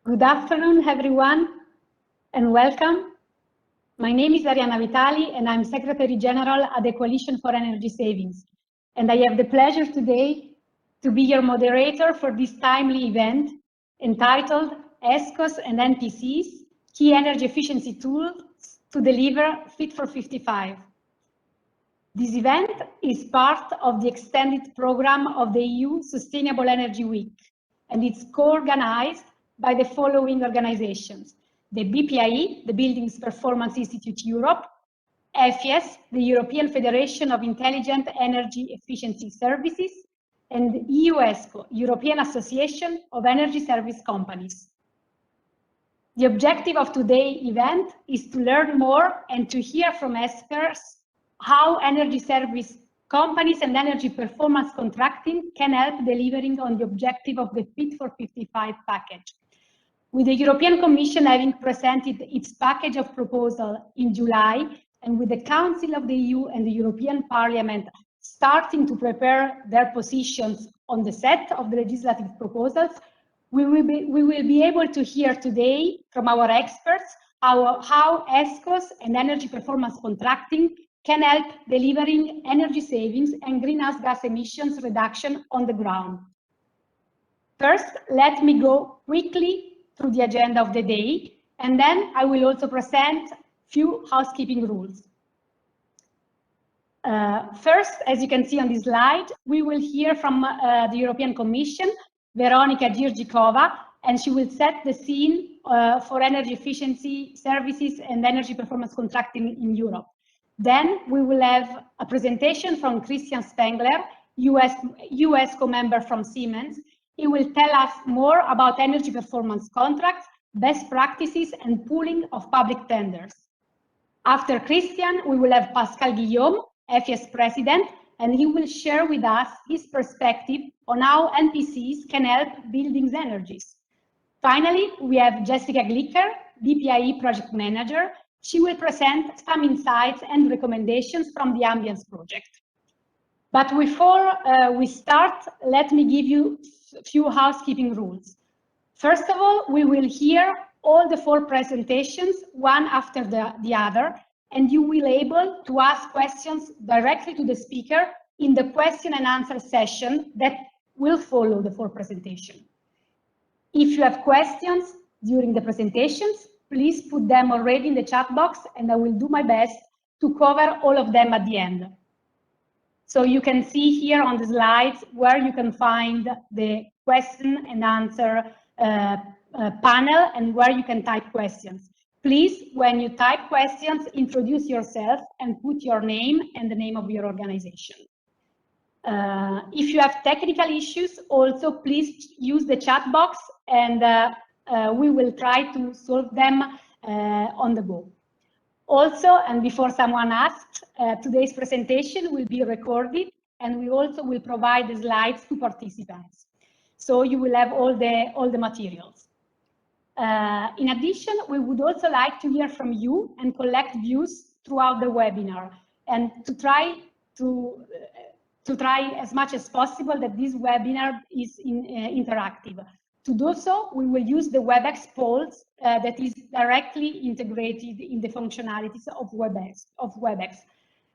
Good afternoon, everyone, and welcome. My name is Arianna Vitali, and I'm Secretary General at the Coalition for Energy Savings. And I have the pleasure today to be your moderator for this timely event entitled ESCOs and EnPCs, Key Energy Efficiency Tools to Deliver Fit for 55. This event is part of the extended program of the EU Sustainable Energy Week, and it's co-organized by the following organizations: the BPIE, the Buildings Performance Institute Europe; FES, the European Federation of Intelligent Energy Efficiency Services; and EUSEW, European Association of Energy Service Companies. The objective of today's event is to learn more and to hear from experts how energy service companies and energy performance contracting can help delivering on the objective of the Fit for 55 package. With the European Commission having presented its package of proposal in July, and with the Council of the EU and the European Parliament starting to prepare their positions on the set of the legislative proposals, we will be able to hear today from our experts how ESCOs and energy performance contracting can help delivering energy savings and greenhouse gas emissions reduction on the ground. First, let me go quickly through the agenda of the day, and then I will also present a few housekeeping rules. First, as you can see on this slide, we will hear from the European Commission, Veronika Djirjikova, and she will set the scene for energy efficiency services and energy performance contracting in Europe. Then we will have a presentation from Christian Spengler, EUSEW member from Siemens. He will tell us more about energy performance contracts, best practices, and pooling of public tenders. After Christian, we will have Pascal Guillaume, FES president, and he will share with us his perspective on how EnPCs can help buildings energies. Finally, we have Jessica Glicker, BPIE project manager. She will present some insights and recommendations from the Ambience project. But before we start, let me give you a few housekeeping rules. First of all, we will hear all the 4 presentations, one after the other, and you will be able to ask questions directly to the speaker in the question and answer session that will follow the 4 presentations. If you have questions during the presentations, please put them already in the chat box, and I will do my best to cover all of them at the end. So you can see here on the slides where you can find the question and answer panel and where you can type questions. Please, when you type questions, introduce yourself and put your name and the name of your organization. If you have technical issues, also please use the chat box, and we will try to solve them on the go. Also, and before someone asks, today's presentation will be recorded, and we also will provide the slides to participants. So you will have all the materials. In addition, we would also like to hear from you and collect views throughout the webinar, and to try as much as possible that this webinar is interactive. To do so, we will use the WebEx polls that is directly integrated in the functionalities of WebEx.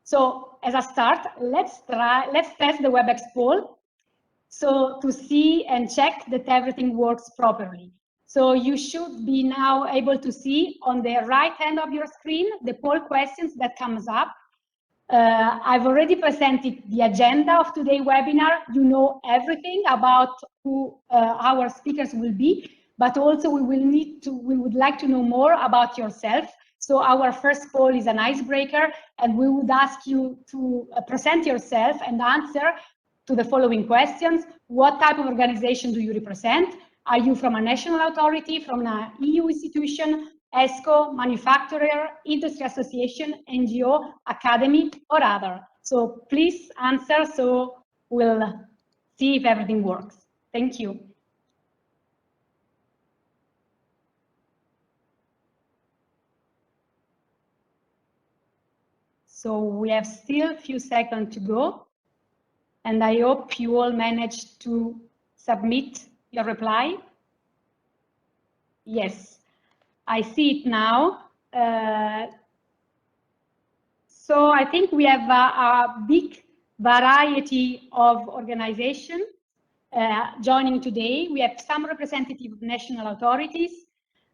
So as a start, let's test the WebEx poll, so to see and check that everything works properly. So you should be now able to see on the right hand of your screen the poll questions that comes up. I've already presented the agenda of today's webinar. You know everything about who our speakers will be, but also we would like to know more about yourself. So our first poll is an icebreaker, and we would ask you to present yourself and answer to the following questions. What type of organization do you represent? Are you from a national authority, from an EU institution, ESCO, manufacturer, industry association, NGO, academy, or other? So please answer, so we'll see if everything works. Thank you. So we have still a few seconds to go, and I hope you all managed to submit your reply. Yes, I see it now. So I think we have a big variety of organizations joining today. We have some representative of national authorities,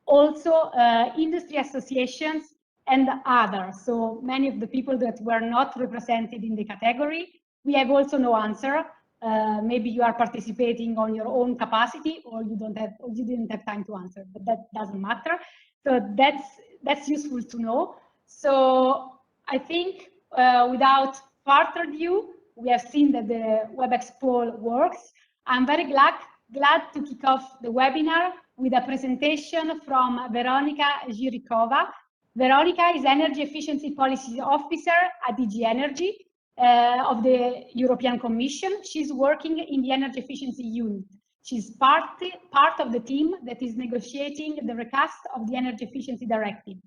also industry associations and others. So many of the people that were not represented in the category. We have also no answer. Maybe you are participating on your own capacity, or you didn't have time to answer, but that doesn't matter. So that's useful to know. So I think without further ado, we have seen that the WebEx poll works. I'm very glad to kick off the webinar with a presentation from Veronika Zhirikova. Veronika is Energy Efficiency Policy Officer at DG Energy of the European Commission. She's working in the Energy Efficiency Unit. She's part of the team that is negotiating the recast of the Energy Efficiency Directive.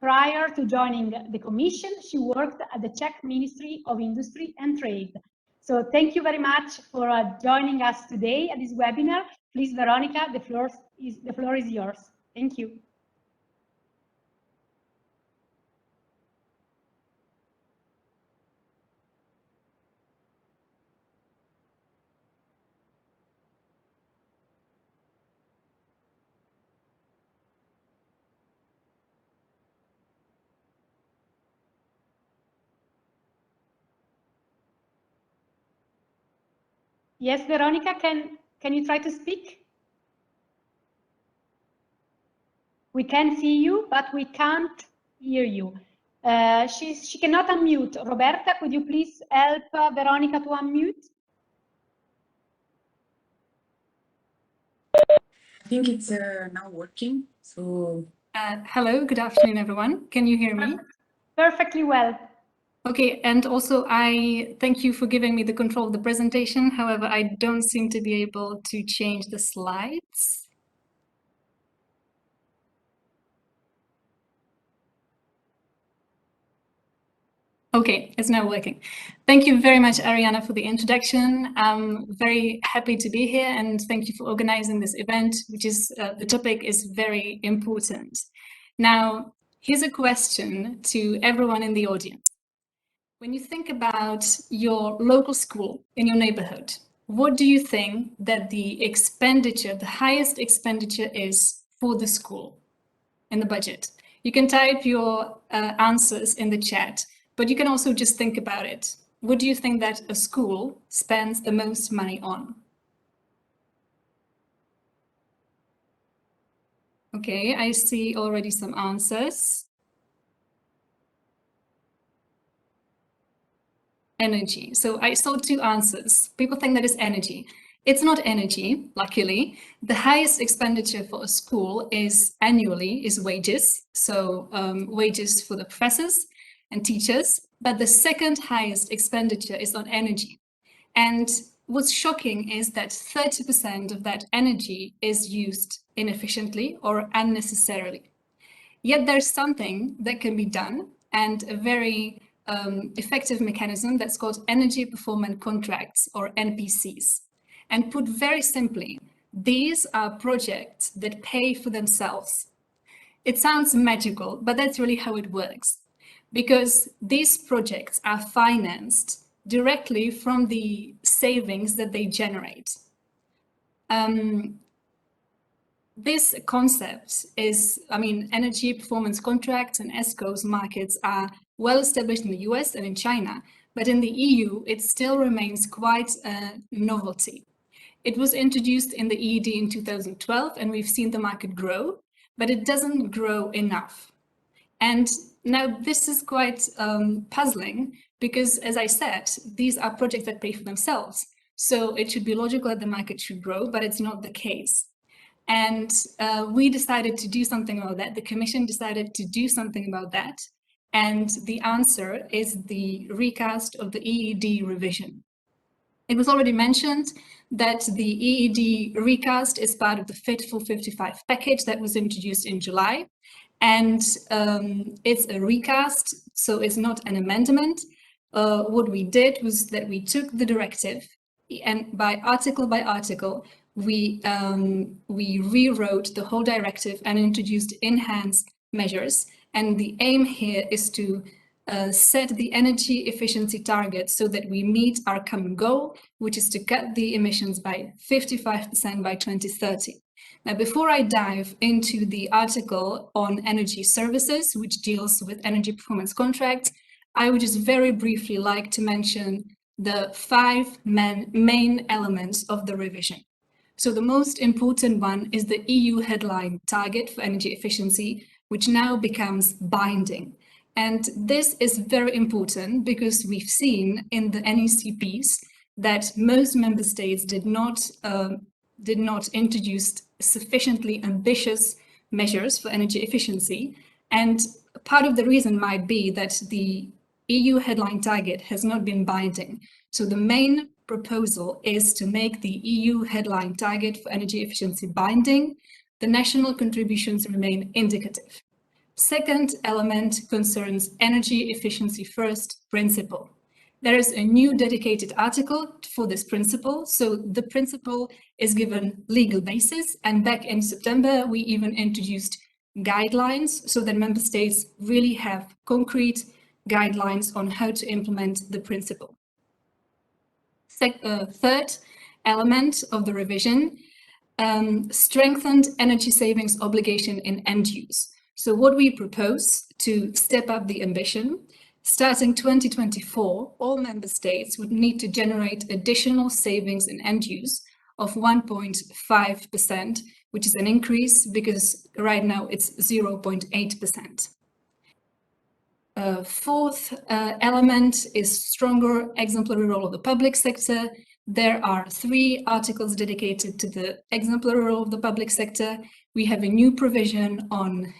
Prior to joining the Commission, she worked at the Czech Ministry of Industry and Trade. So thank you very much for joining us today at this webinar. Please, Veronika, the floor is yours. Thank you. Yes, Veronika, can you try to speak? We can see you, but we can't hear you. She cannot unmute. Roberta, could you please help Veronika to unmute? I think it's now working. So, hello, good afternoon, everyone. Can you hear me? Perfectly well. Okay, and also I thank you for giving me the control of the presentation. However, I don't seem to be able to change the slides. Okay, it's now working. Thank you very much, Ariana, for the introduction. I'm very happy to be here, and thank you for organizing this event, which is, the topic is very important. Now, here's a question to everyone in the audience. When you think about your local school in your neighborhood, what do you think that the expenditure, the highest expenditure is for the school in the budget? You can type your answers in the chat, but you can also just think about it. What do you think that a school spends the most money on? Okay, I see already some answers. Energy. So I saw two answers. People think that it's energy. It's not energy, luckily. The highest expenditure for a school is annually is wages. So wages for the professors and teachers. But the second highest expenditure is on energy. And what's shocking is that 30% of that energy is used inefficiently or unnecessarily. Yet there's something that can be done, and a very effective mechanism that's called energy performance contracts, or EnPCs. And put very simply, these are projects that pay for themselves. It sounds magical, but that's really how it works, because these projects are financed directly from the savings that they generate. This concept is, I mean, energy performance contracts and ESCOs markets are well established in the US and in China, but in the EU, it still remains quite a novelty. It was introduced in the EED in 2012, and we've seen the market grow, but it doesn't grow enough. And now this is quite puzzling, because as I said, these are projects that pay for themselves. So it should be logical that the market should grow, but it's not the case. And we decided to do something about that. The Commission decided to do something about that. And the answer is the recast of the EED revision. It was already mentioned that the EED recast is part of the Fit for 55 package that was introduced in July. And it's a recast, so it's not an amendment. What we did was that we took the directive, and by article, we rewrote the whole directive and introduced enhanced measures. And the aim here is to set the energy efficiency target so that we meet our common goal, which is to cut the emissions by 55% by 2030. Now, before I dive into the article on energy services, which deals with energy performance contracts, I would just very briefly like to mention the 5 main elements of the revision. So the most important one is the EU headline target for energy efficiency, which now becomes binding. And this is very important because we've seen in the NECPs that most member states did not introduce sufficiently ambitious measures for energy efficiency. And part of the reason might be that the EU headline target has not been binding. So the main proposal is to make the EU headline target for energy efficiency binding. The national contributions remain indicative. Second element concerns energy efficiency first principle. There is a new dedicated article for this principle. So the principle is given legal basis, and back in September, we even introduced guidelines so that member states really have concrete guidelines on how to implement the principle. Third element of the revision, strengthened energy savings obligation in end use. So what we propose to step up the ambition, starting 2024, all member states would need to generate additional savings in end use of 1.5%, which is an increase because right now it's 0.8%. Fourth element is stronger exemplary role of the public sector. There are 3 articles dedicated to the exemplary role of the public sector. We have a new provision on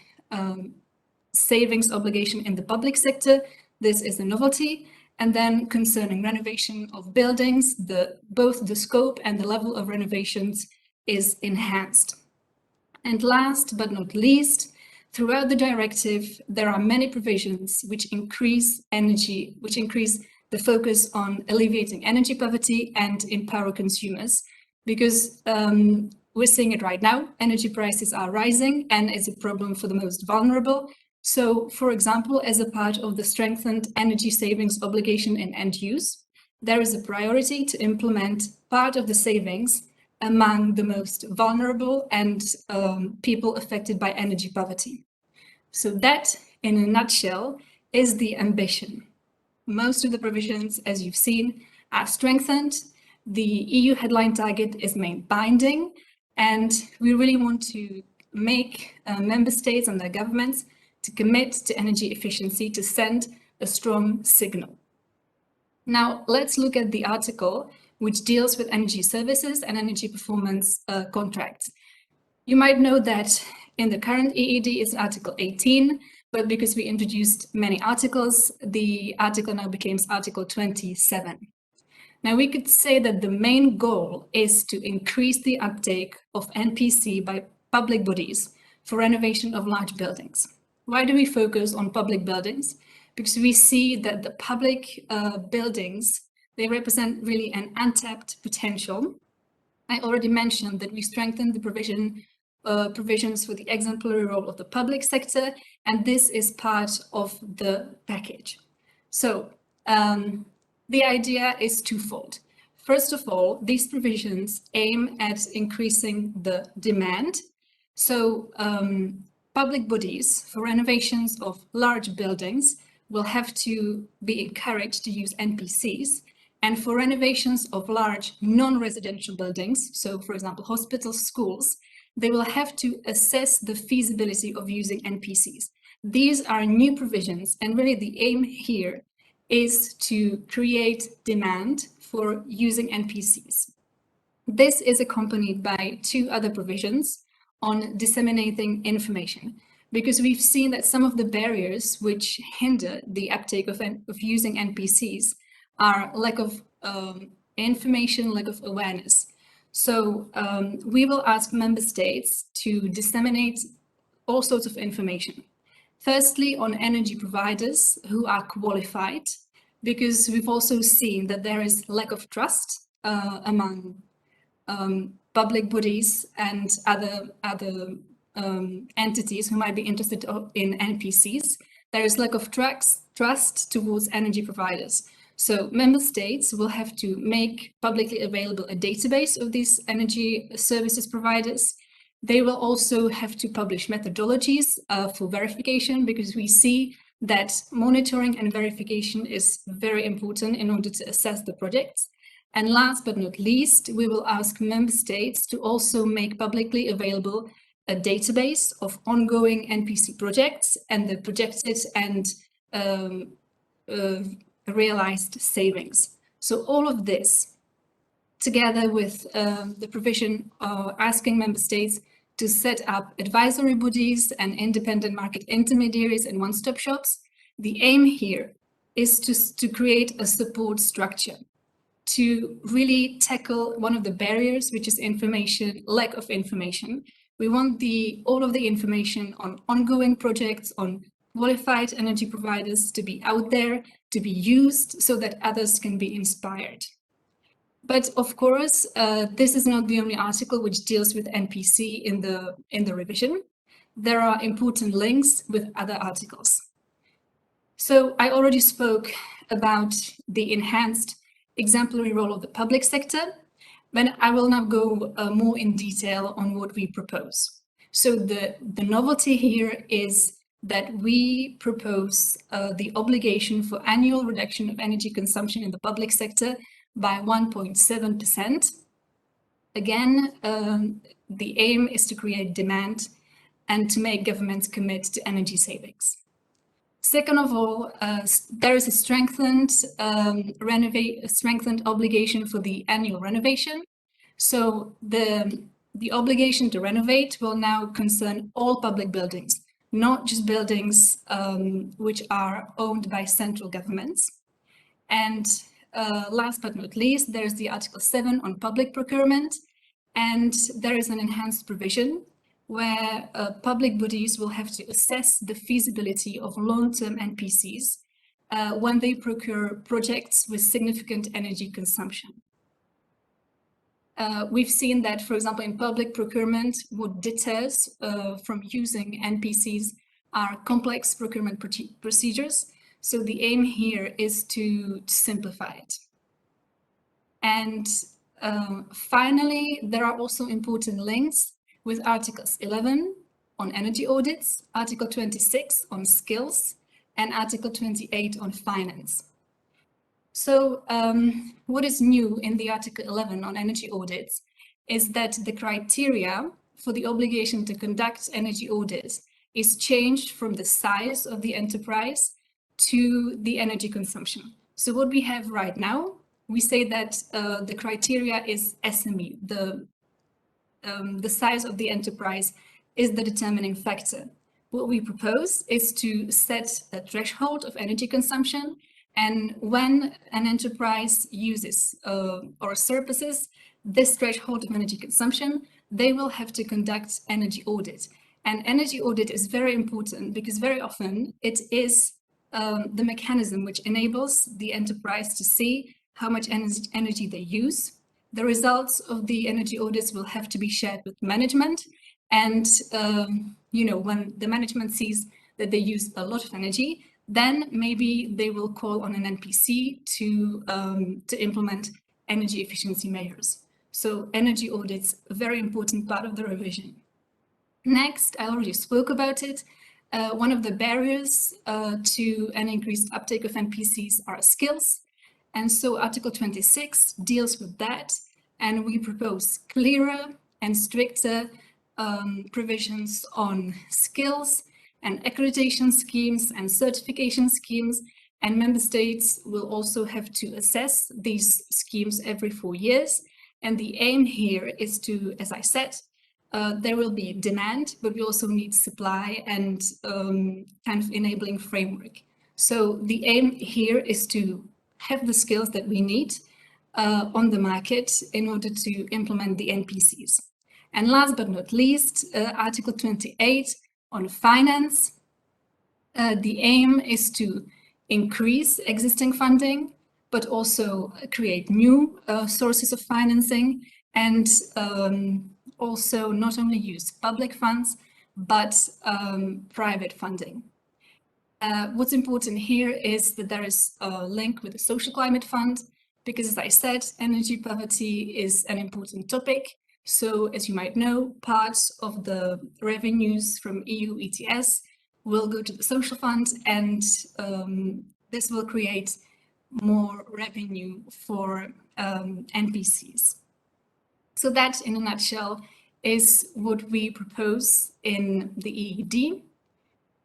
savings obligation in the public sector. This is a novelty. And then concerning renovation of buildings, both the scope and the level of renovations is enhanced. And last but not least, throughout the directive, there are many provisions which increase the focus on alleviating energy poverty and empower consumers, because we're seeing it right now, energy prices are rising and it's a problem for the most vulnerable. So, for example, as a part of the strengthened energy savings obligation in end use, there is a priority to implement part of the savings among the most vulnerable and people affected by energy poverty. So that, in a nutshell, is the ambition. Most of the provisions, as you've seen, are strengthened. The EU headline target is made binding, and we really want to make member states and their governments to commit to energy efficiency to send a strong signal. Now, let's look at the article which deals with energy services and energy performance contracts. You might know that in the current EED is Article 18, but because we introduced many articles, the article now becomes Article 27. Now, we could say that the main goal is to increase the uptake of NPC by public bodies for renovation of large buildings. Why do we focus on public buildings? Because we see that the public buildings, they represent really an untapped potential. I already mentioned that we strengthened the provisions for the exemplary role of the public sector, and this is part of the package. So the idea is twofold. First of all, these provisions aim at increasing the demand. So public bodies for renovations of large buildings will have to be encouraged to use NPCs. And for renovations of large non-residential buildings, so for example, hospitals, schools, they will have to assess the feasibility of using NPCs. These are new provisions, and really the aim here is to create demand for using NPCs. This is accompanied by 2 other provisions on disseminating information, because we've seen that some of the barriers which hinder the uptake of using NPCs are lack of information, lack of awareness. So we will ask member states to disseminate all sorts of information. Firstly, on energy providers who are qualified, because we've also seen that there is lack of trust among public bodies and other entities who might be interested in NPCs, there is lack of trust towards energy providers. So member states will have to make publicly available a database of these energy services providers. They will also have to publish methodologies for verification, because we see that monitoring and verification is very important in order to assess the projects. And last but not least, we will ask member states to also make publicly available a database of ongoing NPC projects and the projected and realized savings. So all of this, together with the provision asking member states to set up advisory bodies and independent market intermediaries and one-stop shops, the aim here is to create a support structure to really tackle one of the barriers, which is information, lack of information. We want all of the information on ongoing projects, on qualified energy providers to be out there, to be used so that others can be inspired. But of course, this is not the only article which deals with NPC in the revision. There are important links with other articles. So I already spoke about the enhanced exemplary role of the public sector, but I will now go more in detail on what we propose. So the novelty here is that we propose the obligation for annual reduction of energy consumption in the public sector by 1.7%. Again, the aim is to create demand and to make governments commit to energy savings. Second of all, there is a strengthened obligation for the annual renovation. So the obligation to renovate will now concern all public buildings, not just buildings which are owned by central governments. And last but not least, there's the Article 7 on public procurement, and there is an enhanced provision where public bodies will have to assess the feasibility of long-term NPCs when they procure projects with significant energy consumption. We've seen that, for example, in public procurement, what deters from using NPCs are complex procurement procedures. So the aim here is to simplify it. And finally, there are also important links with Articles 11 on energy audits, Article 26 on skills, and Article 28 on finance. So what is new in the Article 11 on energy audits is that the criteria for the obligation to conduct energy audits is changed from the size of the enterprise to the energy consumption. So what we have right now, we say that the criteria is SME, the size of the enterprise is the determining factor. What we propose is to set a threshold of energy consumption, and when an enterprise uses or surpasses this threshold of energy consumption, they will have to conduct energy audit. And energy audit is very important because very often it is the mechanism which enables the enterprise to see how much energy they use. The results of the energy audits will have to be shared with management. And when the management sees that they use a lot of energy, then maybe they will call on an NPC to implement energy efficiency measures. So energy audits, a very important part of the revision. Next, I already spoke about it. One of the barriers to an increased uptake of NPCs are skills. And so Article 26 deals with that, and we propose clearer and stricter provisions on skills and accreditation schemes and certification schemes, and member states will also have to assess these schemes every 4 years. And the aim here is to, as I said, there will be demand, but we also need supply and kind of enabling framework. So the aim here is to have the skills that we need on the market in order to implement the NPCs. And last but not least, Article 28 on finance. The aim is to increase existing funding, but also create new sources of financing. and also not only use public funds, but private funding. What's important here is that there is a link with the Social Climate Fund, because as I said, energy poverty is an important topic. So as you might know, parts of the revenues from EU ETS will go to the social fund, and this will create more revenue for NPCs. So that, in a nutshell, is what we propose in the EED.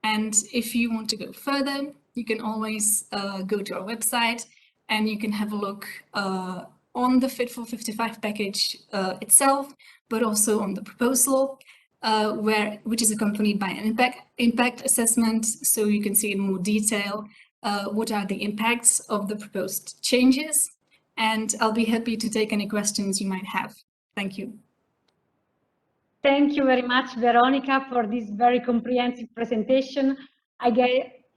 And if you want to go further, you can always go to our website and you can have a look on the Fit for 55 package itself, but also on the proposal, which is accompanied by an impact assessment, so you can see in more detail what are the impacts of the proposed changes. And I'll be happy to take any questions you might have. Thank you. Thank you very much, Veronica, for this very comprehensive presentation.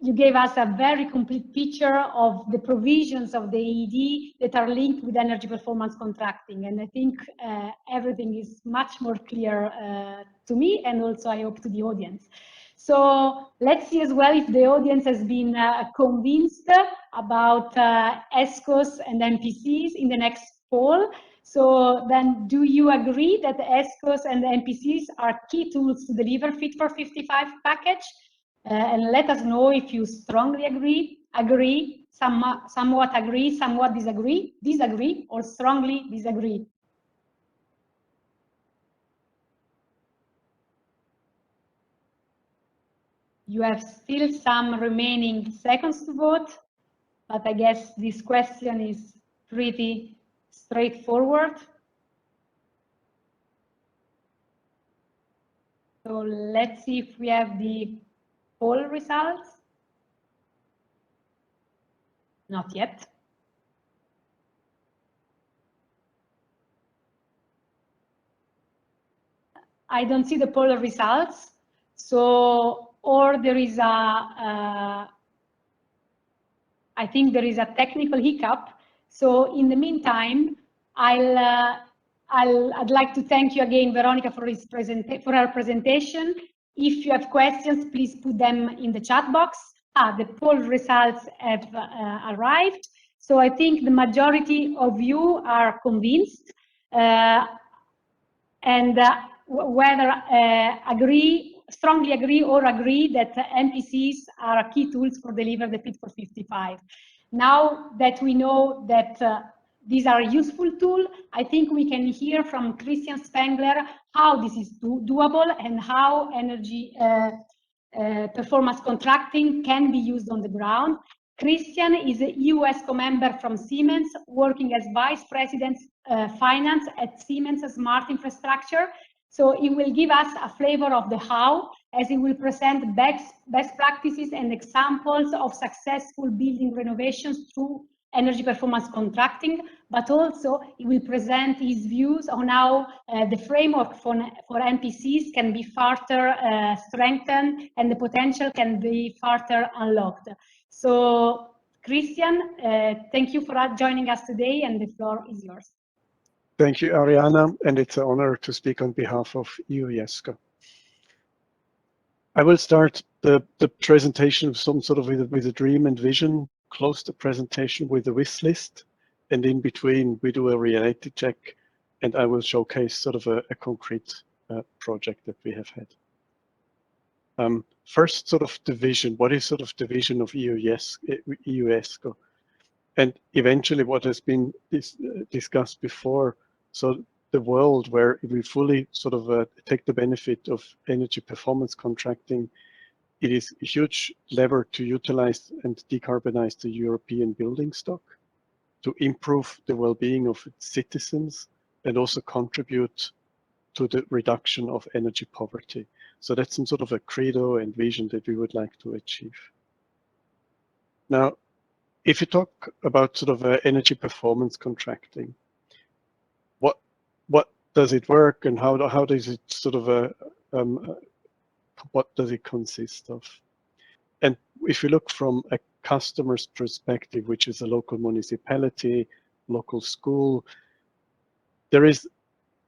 You gave us a very complete picture of the provisions of the EED that are linked with energy performance contracting. And I think everything is much more clear to me, and also I hope to the audience. So let's see as well if the audience has been convinced about ESCOs and EnPCs in the next poll. So then, do you agree that the ESCOs and the EnPCs are key tools to deliver Fit for 55 package? And let us know if you strongly agree, somewhat agree, somewhat disagree, or strongly disagree. You have still some remaining seconds to vote, but I guess this question is pretty straightforward. So let's see if we have the poll results. Not yet. I don't see the poll results. So, or there is I think there is a technical hiccup. So in the meantime, I'd like to thank you again, Veronica, for her presentation. If you have questions, please put them in the chat box. The poll results have arrived. So I think the majority of you are convinced, and whether strongly agree or agree that NPCs are key tools for deliver the Fit for 55. Now that we know that these are a useful tool, I think we can hear from Christian Spengler how this is doable and how energy performance contracting can be used on the ground. Christian is a EUSCO member from Siemens, working as Vice President Finance at Siemens Smart Infrastructure. So he will give us a flavor of the how, as he will present best practices and examples of successful building renovations through energy performance contracting, but also he will present his views on how the framework for NPCs can be further strengthened and the potential can be further unlocked. So, Christian, thank you for joining us today, and the floor is yours. Thank you, Ariana, and it's an honor to speak on behalf of EUSEW. I will start the presentation some sort of with a dream and vision, close the presentation with a wish list, and in between we do a reality check, and I will showcase sort of a concrete project that we have had. First, sort of the vision. What is sort of the vision of EUSEW? And eventually what has been discussed before, so the world where we fully sort of take the benefit of energy performance contracting, it is a huge lever to utilize and decarbonize the European building stock, to improve the well-being of its citizens, and also contribute to the reduction of energy poverty. So that's some sort of a credo and vision that we would like to achieve. Now, if you talk about sort of energy performance contracting, what does it work, and how does it sort of what does it consist of? And if you look from a customer's perspective, which is a local municipality, local school, there is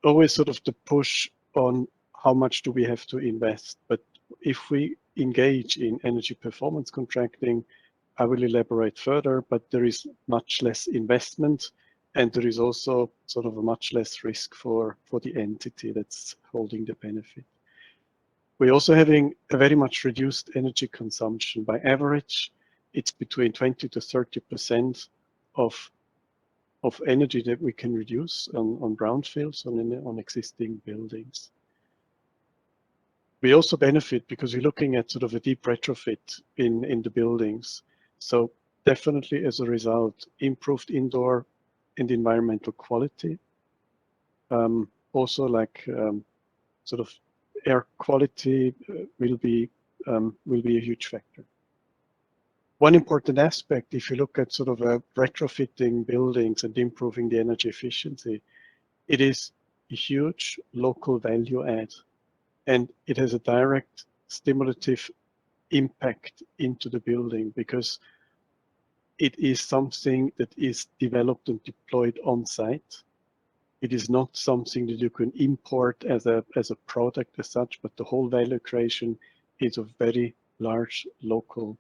always sort of the push on how much do we have to invest. But if we engage in energy performance contracting, I will elaborate further, but there is much less investment, and there is also sort of a much less risk for the entity that's holding the benefit. We're also having a very much reduced energy consumption. By average, it's between 20 to 30% of energy that we can reduce on brownfields, on existing buildings. We also benefit because we're looking at sort of a deep retrofit in the buildings. So definitely as a result, improved indoor and environmental quality. Also like sort of air quality will be a huge factor. One important aspect, if you look at sort of retrofitting buildings and improving the energy efficiency, it is a huge local value add, and it has a direct stimulative impact into the building because it is something that is developed and deployed on site. It is not something that you can import as a product as such, but the whole value creation is a very large local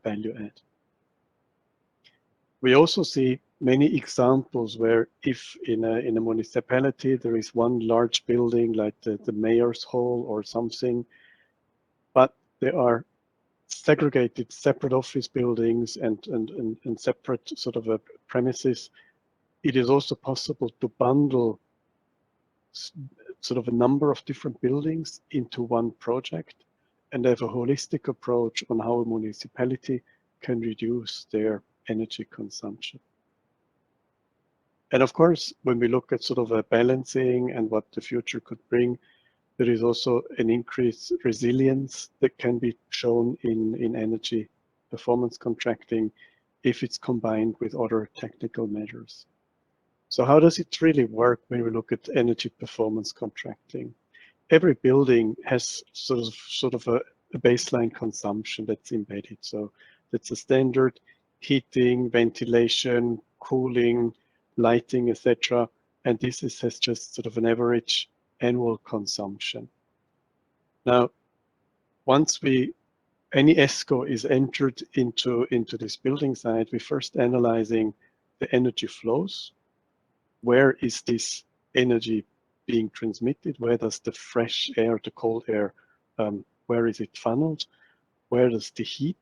value add. We also see many examples where if in a municipality there is one large building like the mayor's hall or something, but there are segregated separate office buildings and separate sort of premises, it is also possible to bundle sort of a number of different buildings into one project and have a holistic approach on how a municipality can reduce their energy consumption. And of course, when we look at sort of a balancing and what the future could bring, there is also an increased resilience that can be shown in energy performance contracting if it's combined with other technical measures. So how does it really work when we look at energy performance contracting? Every building has sort of a baseline consumption that's embedded. So that's a standard heating, ventilation, cooling, lighting, etc. And this has just sort of an average annual consumption. Now, once any ESCO is entered into this building site, we're first analyzing the energy flows. Where is this energy being transmitted? Where does the fresh air, the cold air, where is it funneled? Where does the heat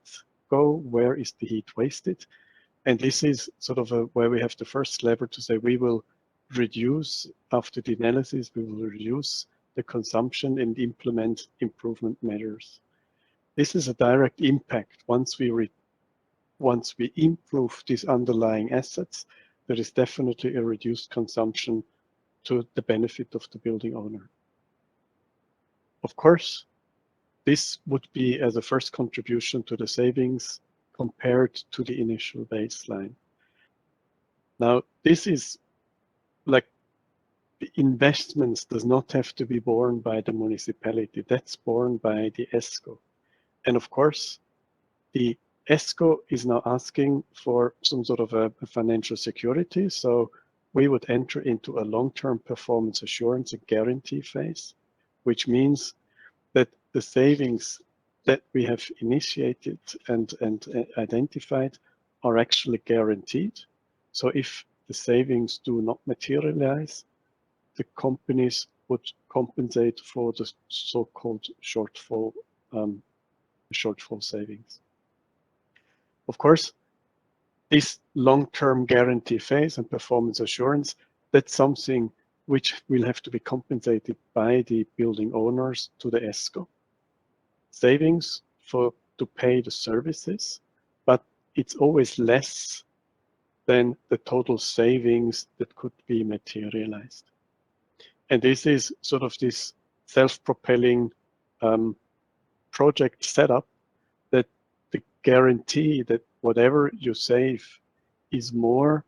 go? Where is the heat wasted? And this is sort of where we have the first lever to say we will reduce, after the analysis, we will reduce the consumption and implement improvement measures. This is a direct impact. Once we improve these underlying assets, there is definitely a reduced consumption to the benefit of the building owner. Of course, this would be as a first contribution to the savings compared to the initial baseline. Now, this is like the investments does not have to be borne by the municipality. That's borne by the ESCO. And of course, the ESCO is now asking for some sort of a financial security. So we would enter into a long-term performance assurance and guarantee phase, which means that the savings that we have initiated and identified are actually guaranteed. So if the savings do not materialize, the companies would compensate for the so-called shortfall savings. Of course, this long-term guarantee phase and performance assurance, that's something which will have to be compensated by the building owners to the ESCO. Savings to pay the services, but it's always less than the total savings that could be materialized. And this is sort of this self-propelling project setup that the guarantee that whatever you save is more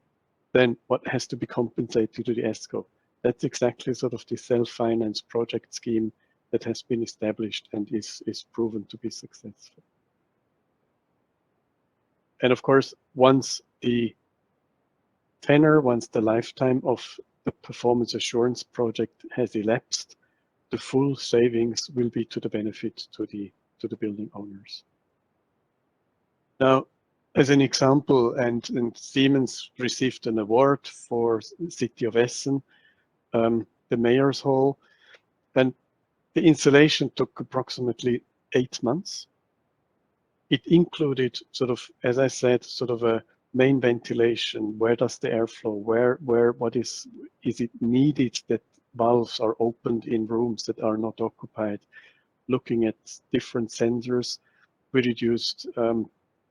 than what has to be compensated to the ESCO. That's exactly sort of the self-finance project scheme that has been established and is proven to be successful. And of course, once the lifetime of the performance assurance project has elapsed, the full savings will be to the benefit to the building owners. Now, as an example, and Siemens received an award for the City of Essen, the Mayor's Hall, and the installation took approximately 8 months. It included sort of, as I said, sort of a main ventilation. Where does the airflow? What is it needed that valves are opened in rooms that are not occupied? Looking at different sensors, we reduced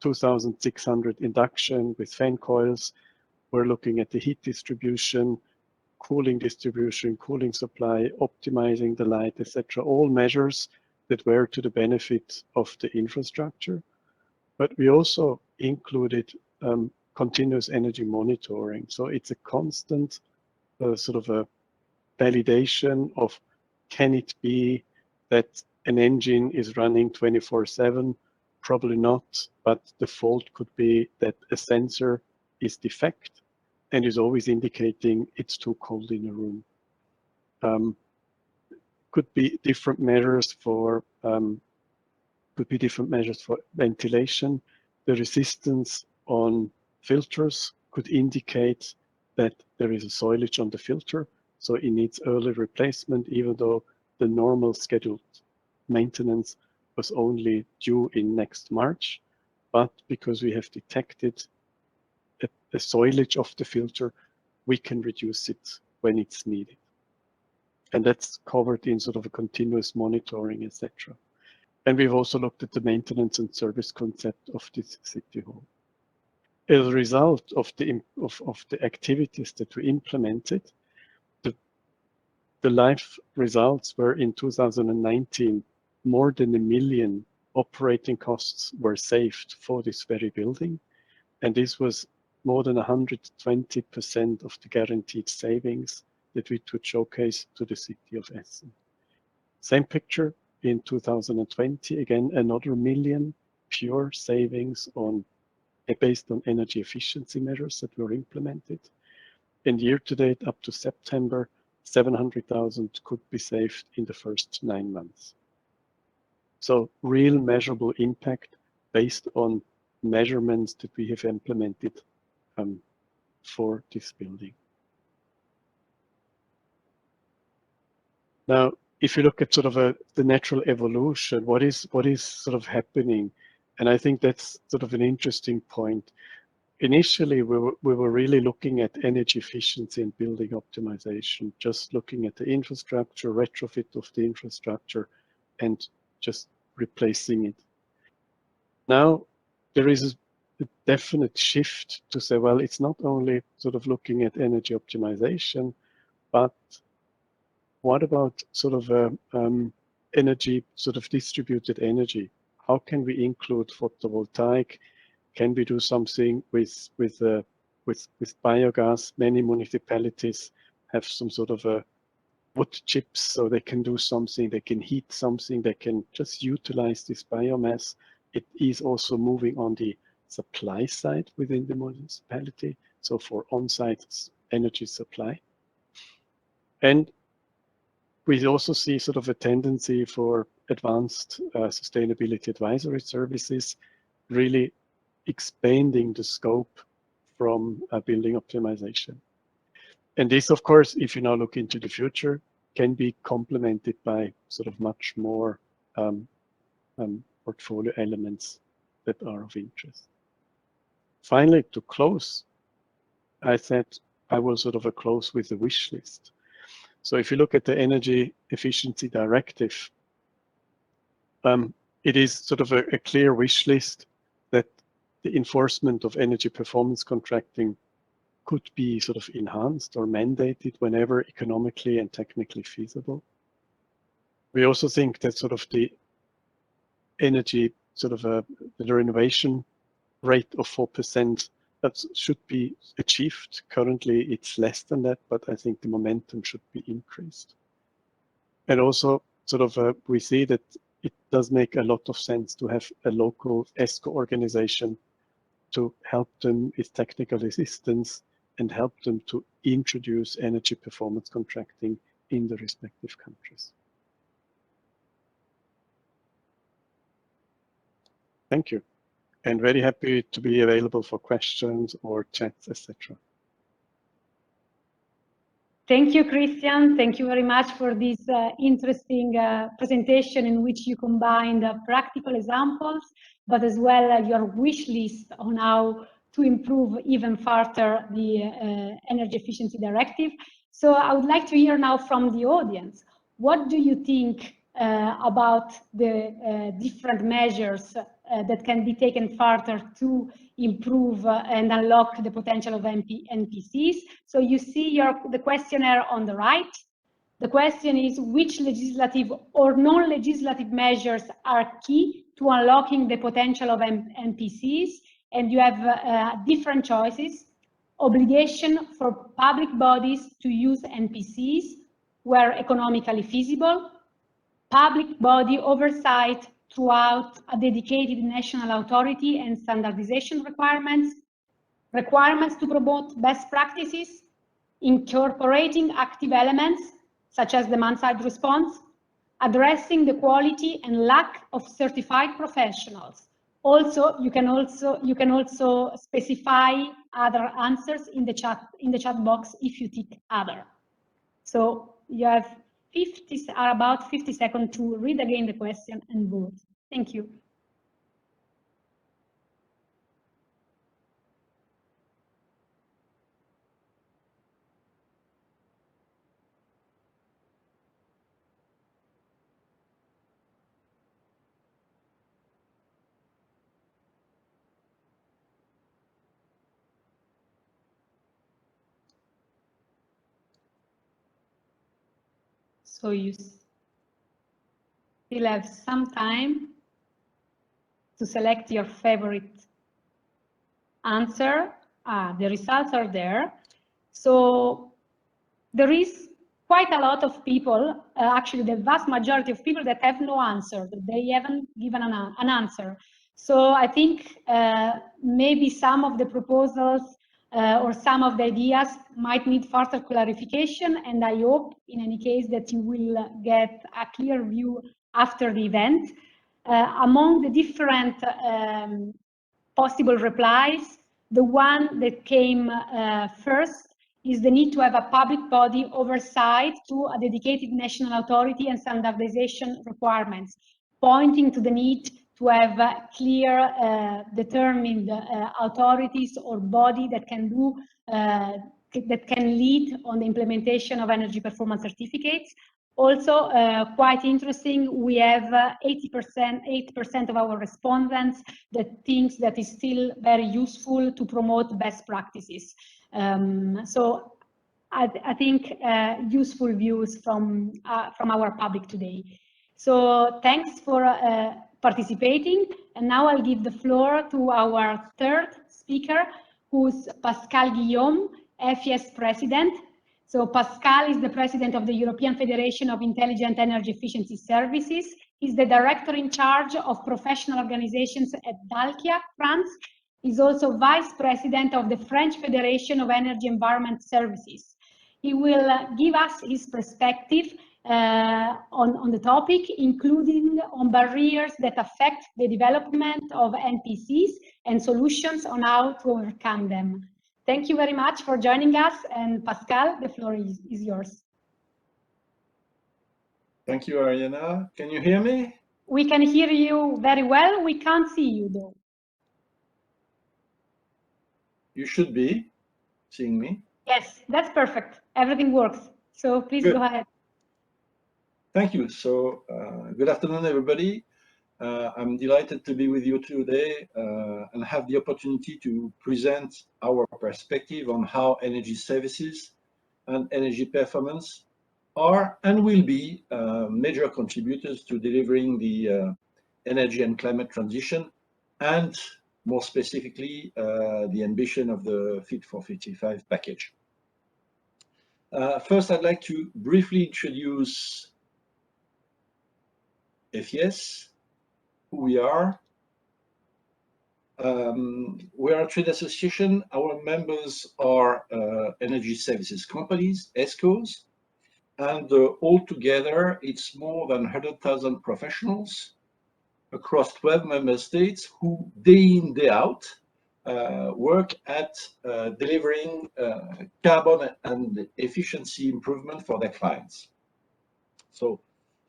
2,600 induction with fan coils. We're looking at the heat distribution, cooling distribution, cooling supply, optimizing the light, etc. All measures that were to the benefit of the infrastructure. But we also included continuous energy monitoring. So it's a constant sort of a validation of, can it be that an engine is running 24/7? Probably not, but the fault could be that a sensor is defect and is always indicating it's too cold in a room. Could be different measures for ventilation. The resistance on filters could indicate that there is a soilage on the filter, so it needs early replacement, even though the normal scheduled maintenance was only due in next March. But because we have detected a soilage of the filter, we can reduce it when it's needed. And that's covered in sort of a continuous monitoring, etc. And we've also looked at the maintenance and service concept of this city hall. As a result of the activities that we implemented, the life results were in 2019, more than 1 million operating costs were saved for this very building. And this was more than 120% of the guaranteed savings that we could showcase to the city of Essen. Same picture in 2020, again, another 1 million pure savings based on energy efficiency measures that were implemented. And year to date, up to September, 700,000 could be saved in the first 9 months. So real measurable impact based on measurements that we have implemented for this building. Now, if you look at sort of the natural evolution, what is sort of happening? And I think that's sort of an interesting point. Initially, we were really looking at energy efficiency and building optimization, just looking at the infrastructure, retrofit of the infrastructure, and just replacing it. Now, there is a definite shift to say, well, it's not only sort of looking at energy optimization, but what about sort of energy, sort of distributed energy? How can we include photovoltaic? Can we do something with biogas? Many municipalities have some sort of a wood chips, so they can do something, they can heat something, they can just utilize this biomass. It is also moving on the supply side within the municipality, so for on-site energy supply. And we also see sort of a tendency for advanced sustainability advisory services, really expanding the scope from building optimization. And this, of course, if you now look into the future, can be complemented by sort of much more portfolio elements that are of interest. Finally, to close, I said I will sort of close with a wish list. So if you look at the Energy Efficiency Directive, it is sort of a clear wish list that the enforcement of energy performance contracting could be sort of enhanced or mandated whenever economically and technically feasible. We also think that sort of the energy, sort of the renovation rate of 4%, that should be achieved. Currently, it's less than that, but I think the momentum should be increased. And also, sort of, we see that it does make a lot of sense to have a local ESCO organization to help them with technical assistance and help them to introduce energy performance contracting in the respective countries. Thank you, and very happy to be available for questions or chats, etc. Thank you, Christian. Thank you very much for this interesting presentation in which you combined practical examples, but as well your wish list on how to improve even further the Energy Efficiency Directive. So I would like to hear now from the audience. What do you think about the different measures that can be taken further to improve and unlock the potential of NPCs? So you see the questionnaire on the right. The question is, which legislative or non-legislative measures are key to unlocking the potential of NPCs? And you have different choices. Obligation for public bodies to use NPCs where economically feasible. Public body oversight throughout a dedicated national authority and standardization requirements. Requirements to promote best practices. Incorporating active elements such as demand-side response. Addressing the quality and lack of certified professionals. Also, you can also specify other answers in the chat box if you tick other. So you have about 50 seconds to read again the question and vote. Thank you. So you still have some time to select your favorite answer. The results are there. So there is quite a lot of people, actually the vast majority of people that have no answer, that they haven't given an answer. So I think maybe some of the proposals or some of the ideas might need further clarification, and I hope in any case that you will get a clear view after the event. Among the different possible replies, the one that came first is the need to have a public body oversight to a dedicated national authority and standardization requirements, pointing to the need to have clear, determined authorities or body that can do, that can lead on the implementation of energy performance certificates. Also, quite interesting, we have 8% of our respondents that thinks that is still very useful to promote best practices. So I think useful views from our public today. So thanks for participating, and now I'll give the floor to our third speaker, who's Pascal Guillaume, FES President. So Pascal is the president of the European Federation of Intelligent Energy Efficiency Services. He's the director in charge of professional organizations at Dalkia, France. He's also vice president of the French Federation of Energy Environment Services. He will give us his perspective on the topic, including on barriers that affect the development of NPCs and solutions on how to overcome them. Thank you very much for joining us, and Pascal, the floor is yours. Thank you, Ariana. Can you hear me? We can hear you very well. We can't see you though. You should be seeing me. Yes, that's perfect. Everything works. So please go ahead. Thank you. So good afternoon, everybody. I'm delighted to be with you today and have the opportunity to present our perspective on how energy services and energy performance are and will be major contributors to delivering the energy and climate transition, and more specifically, the ambition of the Fit for 55 package. First, I'd like to briefly introduce FES, who we are, We are a trade association. Our members are energy services companies, ESCOs, and altogether it's more than 100,000 professionals across 12 member states who day in, day out work at delivering carbon and efficiency improvement for their clients. So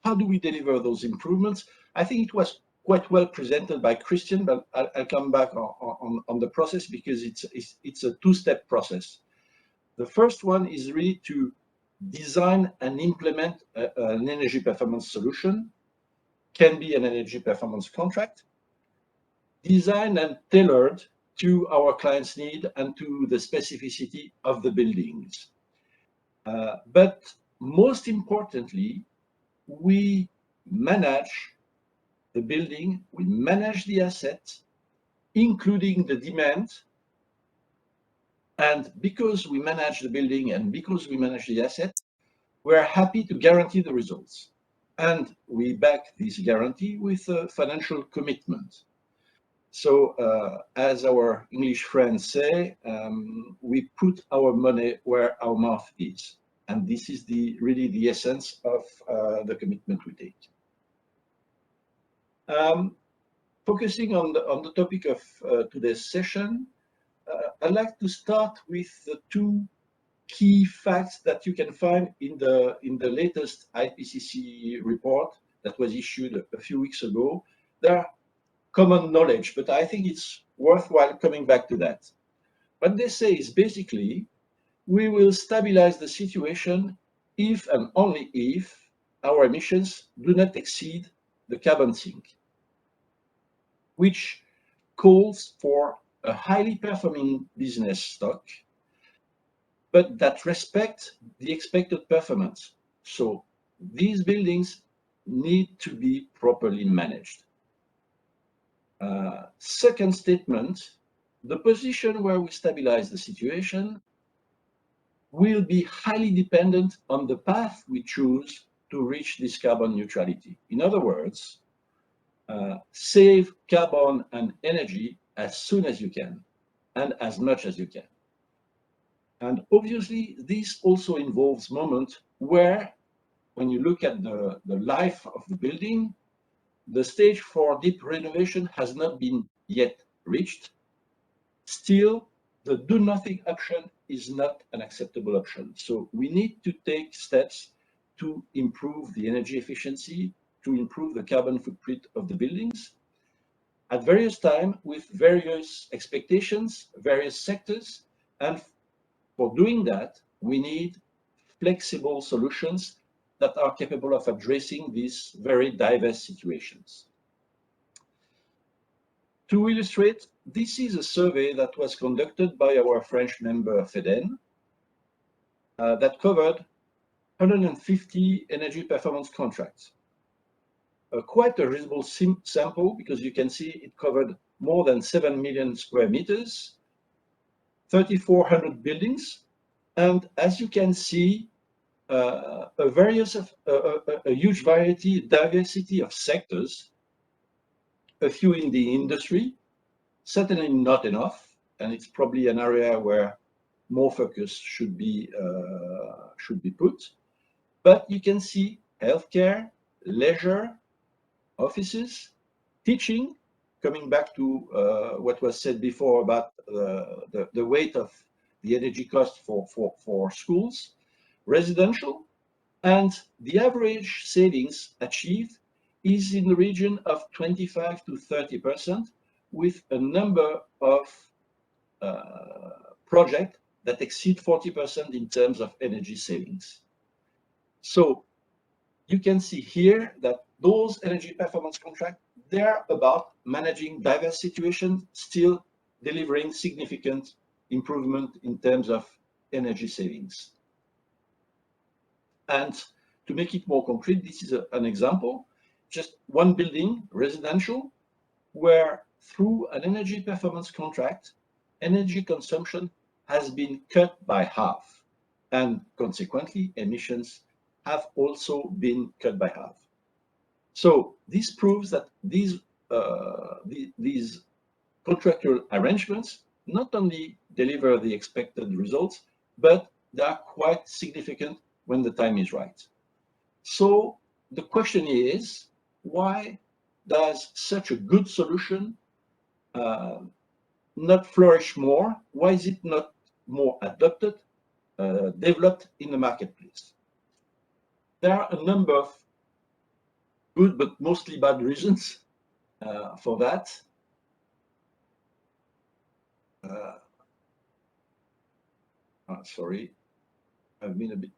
how do we deliver those improvements? I think it was quite well presented by Christian, but I'll come back on the process because it's a two-step process. The first one is really to design and implement an energy performance solution, can be an energy performance contract, designed and tailored to our client's need and to the specificity of the buildings. But most importantly, we manage the building, we manage the asset, including the demand. And because we manage the building and because we manage the asset, we're happy to guarantee the results. And we back this guarantee with a financial commitment. So as our English friends say, we put our money where our mouth is. And this is really the essence of the commitment we take. Focusing on the topic of today's session, I'd like to start with the two key facts that you can find in the latest IPCC report that was issued a few weeks ago. They're common knowledge, but I think it's worthwhile coming back to that. What they say is basically, we will stabilize the situation if and only if our emissions do not exceed the carbon sink, which calls for a highly performing business stock, but that respect the expected performance. So these buildings need to be properly managed. Second statement, the position where we stabilize the situation will be highly dependent on the path we choose to reach this carbon neutrality. In other words, save carbon and energy as soon as you can and as much as you can. And obviously, this also involves moments where, when you look at the life of the building, the stage for deep renovation has not been yet reached. Still, the do-nothing option is not an acceptable option. So we need to take steps to improve the energy efficiency, to improve the carbon footprint of the buildings at various times with various expectations, various sectors. And for doing that, we need flexible solutions that are capable of addressing these very diverse situations. To illustrate, this is a survey that was conducted by our French member FEDEN that covered 150 energy performance contracts. Quite a reasonable sample, because you can see it covered more than 7 million square meters, 3,400 buildings, and as you can see, a huge diversity of sectors, a few in the industry, certainly not enough, and it's probably an area where more focus should be put. But you can see healthcare, leisure, offices, teaching, coming back to what was said before about the weight of the energy cost for schools, residential, and the average savings achieved is in the region of 25 to 30%, with a number of projects that exceed 40% in terms of energy savings. So you can see here that those energy performance contracts, they're about managing diverse situations, still delivering significant improvement in terms of energy savings. And to make it more concrete, this is an example, just one building, residential, where through an energy performance contract, energy consumption has been cut by half, and consequently, emissions have also been cut by half. So this proves that these contractual arrangements not only deliver the expected results, but they are quite significant when the time is right. So the question is, why does such a good solution not flourish more? Why is it not more adopted, developed in the marketplace? There are a number of good but mostly bad reasons for that. Sorry, I've been a bit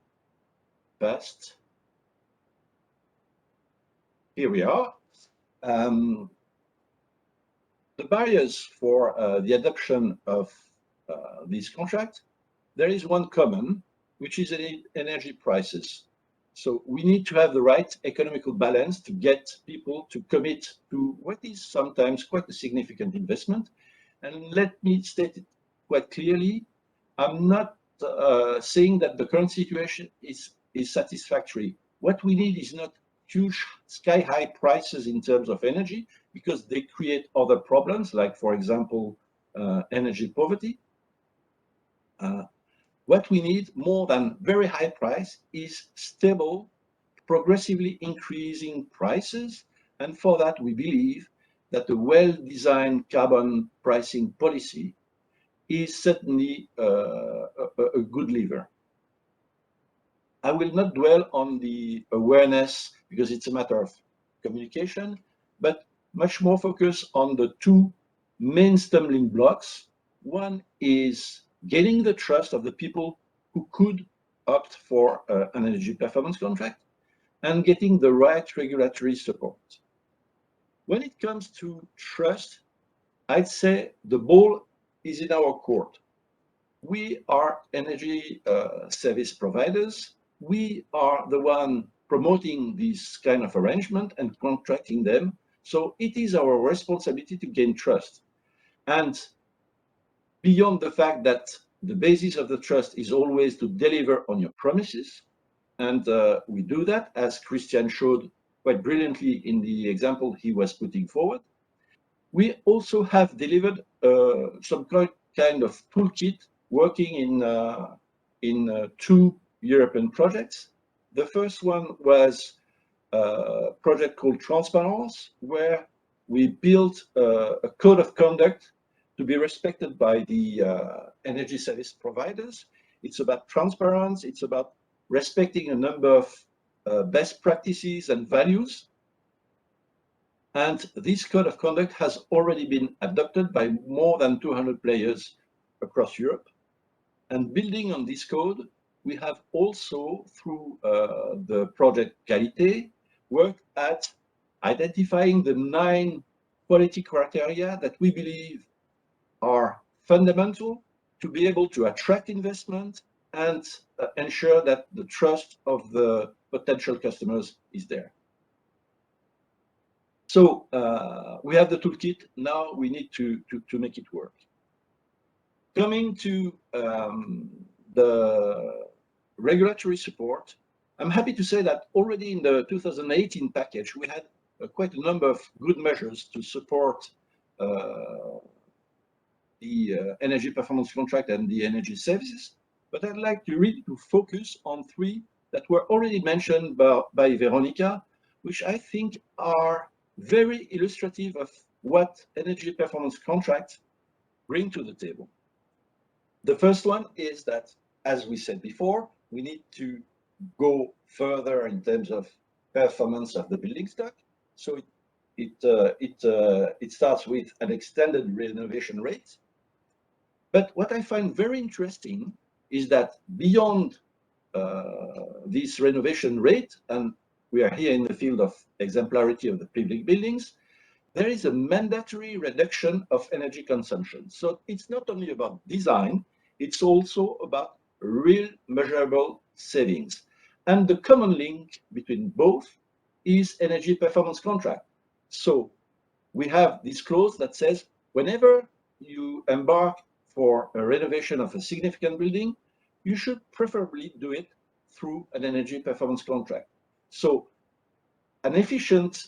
fast. Here we are. The barriers for the adoption of these contracts, there is one common, which is energy prices. So we need to have the right economical balance to get people to commit to what is sometimes quite a significant investment. And let me state it quite clearly, I'm not saying that the current situation is satisfactory. What we need is not huge sky-high prices in terms of energy, because they create other problems, like, for example, energy poverty. What we need more than very high price is stable, progressively increasing prices. And for that, we believe that a well-designed carbon pricing policy is certainly a good lever. I will not dwell on the awareness because it's a matter of communication, but much more focus on the two main stumbling blocks. One is getting the trust of the people who could opt for an energy performance contract and getting the right regulatory support. When it comes to trust, I'd say the ball is in our court. We are energy service providers. We are the one promoting this kind of arrangement and contracting them. So it is our responsibility to gain trust. And beyond the fact that the basis of the trust is always to deliver on your promises, and we do that, as Christian showed quite brilliantly in the example he was putting forward, we also have delivered some kind of toolkit working in two European projects. The first one was a project called Transparence, where we built a code of conduct to be respected by the energy service providers. It's about transparency, it's about respecting a number of best practices and values. And this code of conduct has already been adopted by more than 200 players across Europe. And building on this code, we have also, through the project Qualité, worked at identifying the 9 quality criteria that we believe are fundamental to be able to attract investment and ensure that the trust of the potential customers is there. So we have the toolkit, now we need to make it work. Coming to the regulatory support, I'm happy to say that already in the 2018 package, we had quite a number of good measures to support the energy performance contract and the energy services. But I'd like to really focus on 3 that were already mentioned by Veronica, which I think are very illustrative of what energy performance contracts bring to the table. The first one is that, as we said before, we need to go further in terms of performance of the building stock. So it starts with an extended renovation rate. But what I find very interesting is that beyond this renovation rate, and we are here in the field of exemplarity of the public buildings, there is a mandatory reduction of energy consumption. So it's not only about design, it's also about real measurable savings. And the common link between both is energy performance contract. So we have this clause that says, whenever you embark for a renovation of a significant building, you should preferably do it through an energy performance contract. So An efficient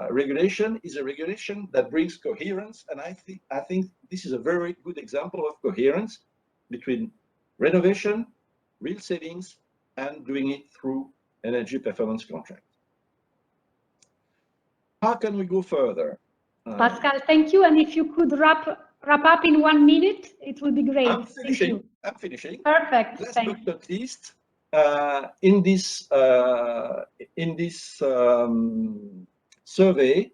regulation is a regulation that brings coherence, and I think this is a very good example of coherence between renovation, real savings, and doing it through energy performance contract. How can we go further? Pascal, thank you. And if you could wrap up in 1 minute, it would be great. I'm finishing. Thank you. I'm finishing. Perfect. Last Thank but you. not least, in this survey,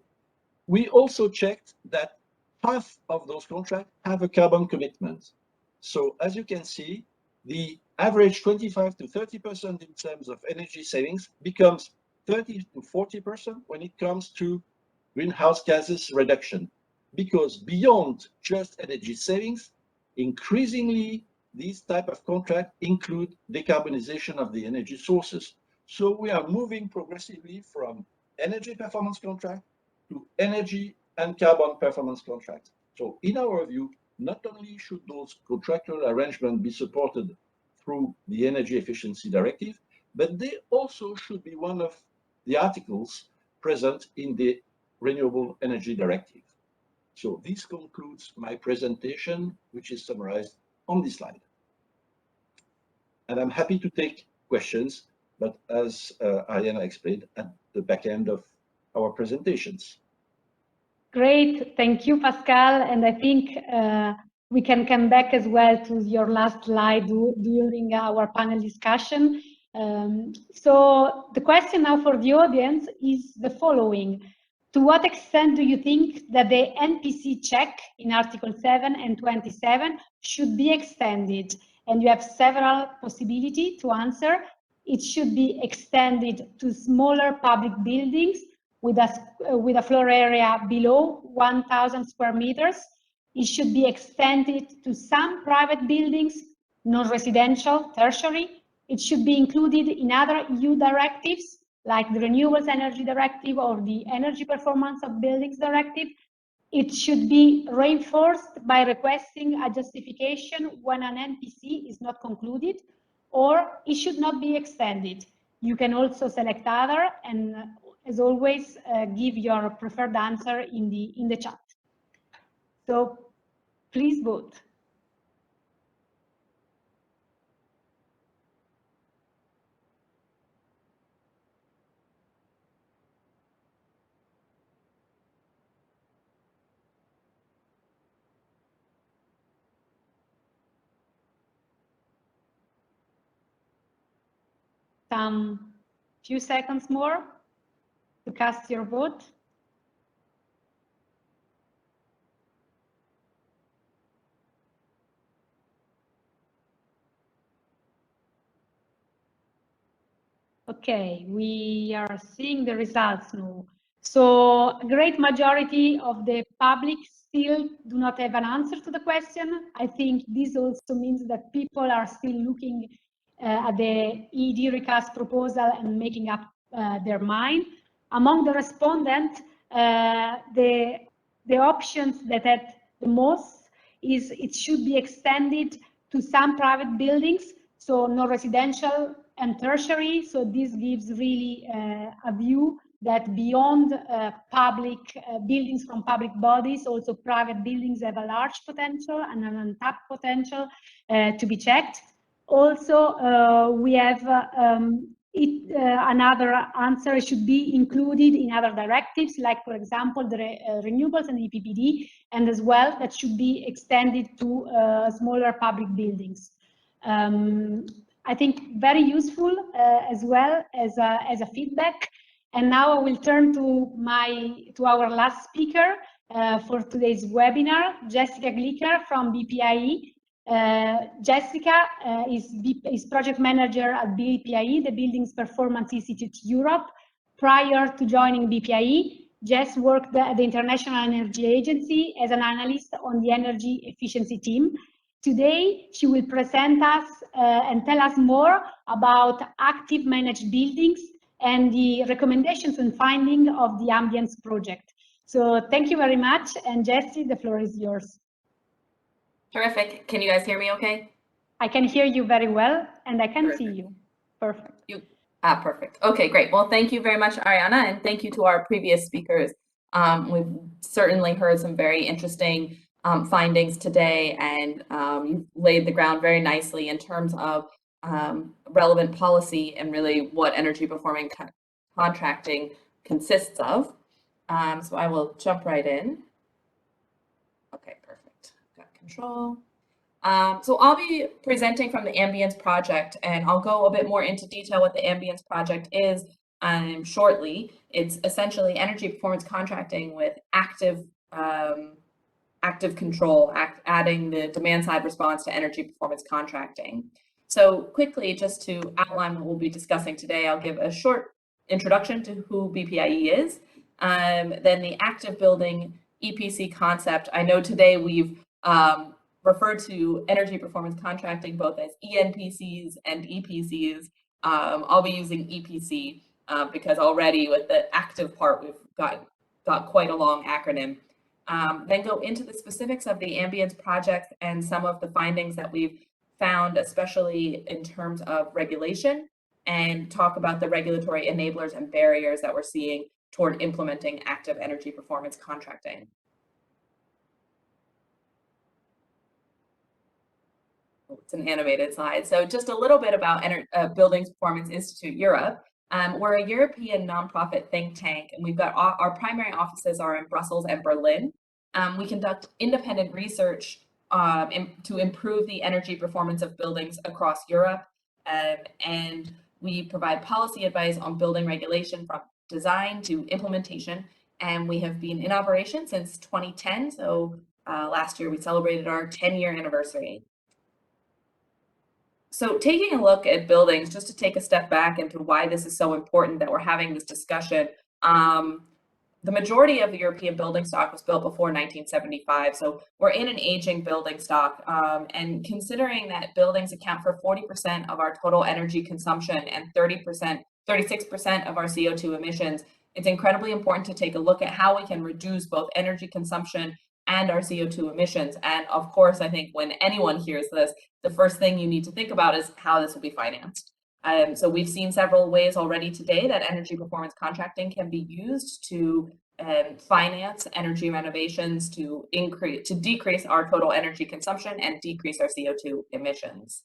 we also checked that half of those contracts have a carbon commitment. So as you can see, the average 25 to 30% in terms of energy savings becomes 30 to 40% when it comes to greenhouse gases reduction. Because beyond just energy savings, increasingly these type of contracts include decarbonization of the energy sources. So we are moving progressively from energy performance contract to energy and carbon performance contracts. So in our view, not only should those contractual arrangements be supported through the Energy Efficiency Directive, but they also should be one of the articles present in the Renewable Energy Directive. So this concludes my presentation, which is summarized on this slide. And I'm happy to take questions, but as Ariana explained at the back end of our presentations. Great, thank you, Pascal. And I think we can come back as well to your last slide during our panel discussion. So the question now for the audience is the following. To what extent do you think that the NPC check in Article 7 and 27 should be extended? And you have several possibilities to answer. It should be extended to smaller public buildings with a floor area below 1,000 square meters. It should be extended to some private buildings, non-residential, tertiary. It should be included in other EU directives, like the Renewables Energy Directive or the Energy Performance of Buildings Directive. It should be reinforced by requesting a justification when an NPC is not concluded, or it should not be extended. You can also select other, and as always, give your preferred answer in the chat. So please vote. Some few seconds more to cast your vote. Okay, we are seeing the results now. So a great majority of the public still do not have an answer to the question. I think this also means that people are still looking at the ED recast proposal and making up their mind. Among the respondents, the options that had the most is it should be extended to some private buildings, so no residential and tertiary. So this gives really a view that beyond public buildings from public bodies, also private buildings have a large potential and an untapped potential to be checked. Also, we have another answer should be included in other directives, like, for example, the renewables and EPPD, and as well that should be extended to smaller public buildings. I think very useful as well as a feedback. And now I will turn to our last speaker for today's webinar, Jessica Glicker from BPIE. Jessica is project manager at BPIE, the Buildings Performance Institute Europe. Prior to joining BPIE, Jess worked at the International Energy Agency as an analyst on the energy efficiency team. Today, she will present us and tell us more about active managed buildings and the recommendations and findings of the Ambience project. So thank you very much. And Jessie, the floor is yours. Terrific. Can you guys hear me okay? I can hear you very well, and I can see you. Perfect. Perfect. Okay, great. Well, thank you very much, Ariana, and thank you to our previous speakers. We've certainly heard some very interesting findings today, and you've laid the ground very nicely in terms of relevant policy and really what energy performing contracting consists of. So I will jump right in. Okay, perfect. Got control. So I'll be presenting from the Ambience project, and I'll go a bit more into detail what the Ambience project is shortly. It's essentially energy performance contracting with active control, adding the demand side response to energy performance contracting. So quickly, just to outline what we'll be discussing today, I'll give a short introduction to who BPIE is, then the active building EPC concept. I know today we've refer to energy performance contracting both as ENPCs and EPCs. I'll be using EPC because already with the active part, we've got quite a long acronym. Then go into the specifics of the Ambience project and some of the findings that we've found, especially in terms of regulation, and talk about the regulatory enablers and barriers that we're seeing toward implementing active energy performance contracting. It's an animated slide. So just a little bit about Buildings Performance Institute Europe. We're a European nonprofit think tank, and we've got our primary offices are in Brussels and Berlin. We conduct independent research to improve the energy performance of buildings across Europe, and we provide policy advice on building regulation from design to implementation. And we have been in operation since 2010. So last year we celebrated our 10-year anniversary. So taking a look at buildings, just to take a step back into why this is so important that we're having this discussion, the majority of the European building stock was built before 1975. So we're in an aging building stock, and considering that buildings account for 40% of our total energy consumption and 36% of our CO2 emissions, it's incredibly important to take a look at how we can reduce both energy consumption and our CO2 emissions. And of course, I think when anyone hears this, the first thing you need to think about is how this will be financed. So we've seen several ways already today that energy performance contracting can be used to finance energy renovations to decrease our total energy consumption and decrease our CO2 emissions.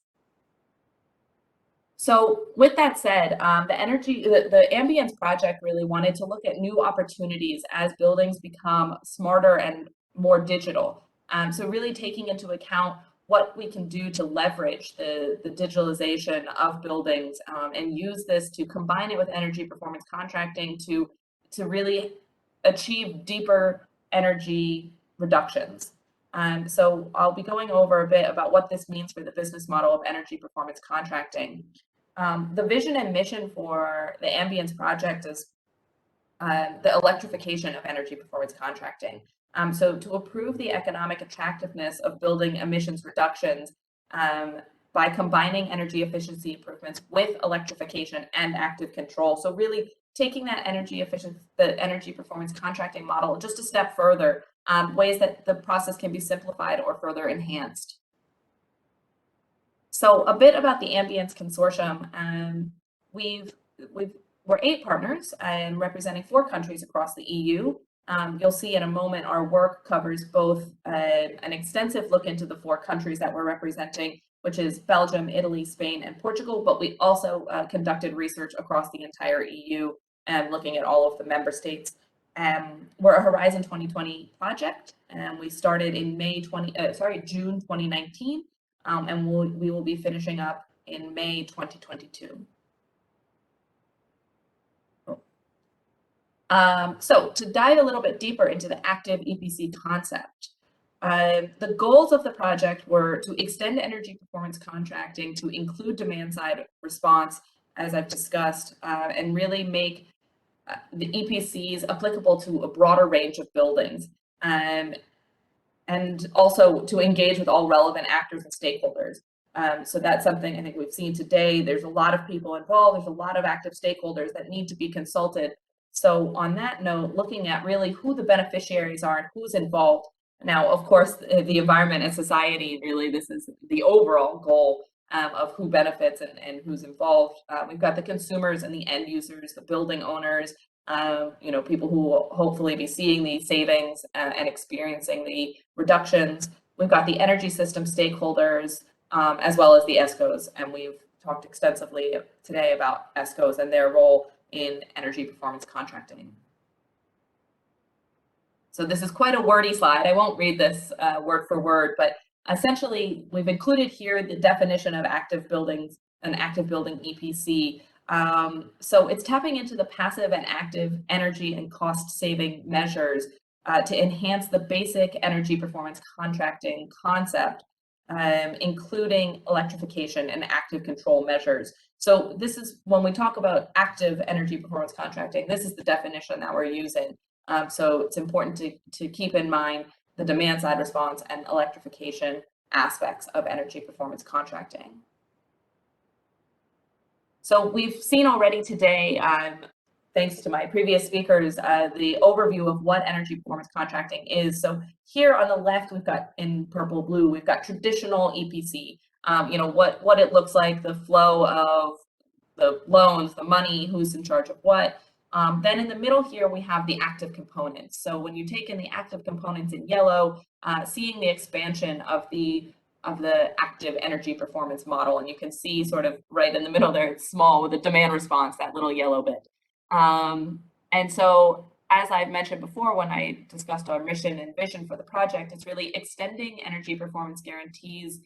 So with that said, the Ambience project really wanted to look at new opportunities as buildings become smarter and more digital. So really taking into account what we can do to leverage the digitalization of buildings and use this to combine it with energy performance contracting to really achieve deeper energy reductions. So I'll be going over a bit about what this means for the business model of energy performance contracting. The vision and mission for the Ambience project is the electrification of energy performance contracting. So to improve the economic attractiveness of building emissions reductions by combining energy efficiency improvements with electrification and active control. So really taking that the energy performance contracting model just a step further, ways that the process can be simplified or further enhanced. So a bit about the Ambience Consortium. We're 8 partners and representing 4 countries across the EU. You'll see in a moment our work covers both an extensive look into the 4 countries that we're representing, which is Belgium, Italy, Spain, and Portugal, but we also conducted research across the entire EU and looking at all of the member states. We're a Horizon 2020 project, and we started in June 2019, and we will be finishing up in May 2022. So to dive a little bit deeper into the active EPC concept, the goals of the project were to extend energy performance contracting to include demand side response, as I've discussed, and really make the EPCs applicable to a broader range of buildings, and also to engage with all relevant actors and stakeholders. So that's something I think we've seen today. There's a lot of people involved. There's a lot of active stakeholders that need to be consulted. So on that note, looking at really who the beneficiaries are and who's involved. Now, of course, the environment and society, really, this is the overall goal. of who benefits and who's involved. We've got the consumers and the end users, the building owners, you know, people who will hopefully be seeing the savings and experiencing the reductions. We've got the energy system stakeholders, as well as the ESCOs, and we've talked extensively today about ESCOs and their role in energy performance contracting. So this is quite a wordy slide. I won't read this word for word, but essentially we've included here the definition of active buildings, an active building EPC. So it's tapping into the passive and active energy and cost saving measures to enhance the basic energy performance contracting concept, including electrification and active control measures. So this is when we talk about active energy performance contracting, this is the definition that we're using. So it's important to keep in mind the demand side response and electrification aspects of energy performance contracting. So we've seen already today, thanks to my previous speakers, the overview of what energy performance contracting is. So here on the left, we've got in purple blue, we've got traditional EPC, you know, what it looks like, the flow of the loans, the money, who's in charge of what. Then in the middle here, we have the active components. So when you take in the active components in yellow, seeing the expansion of the active energy performance model, and you can see sort of right in the middle there, it's small with the demand response, that little yellow bit. And so, as I've mentioned before, when I discussed our mission and vision for the project, it's really extending energy performance guarantees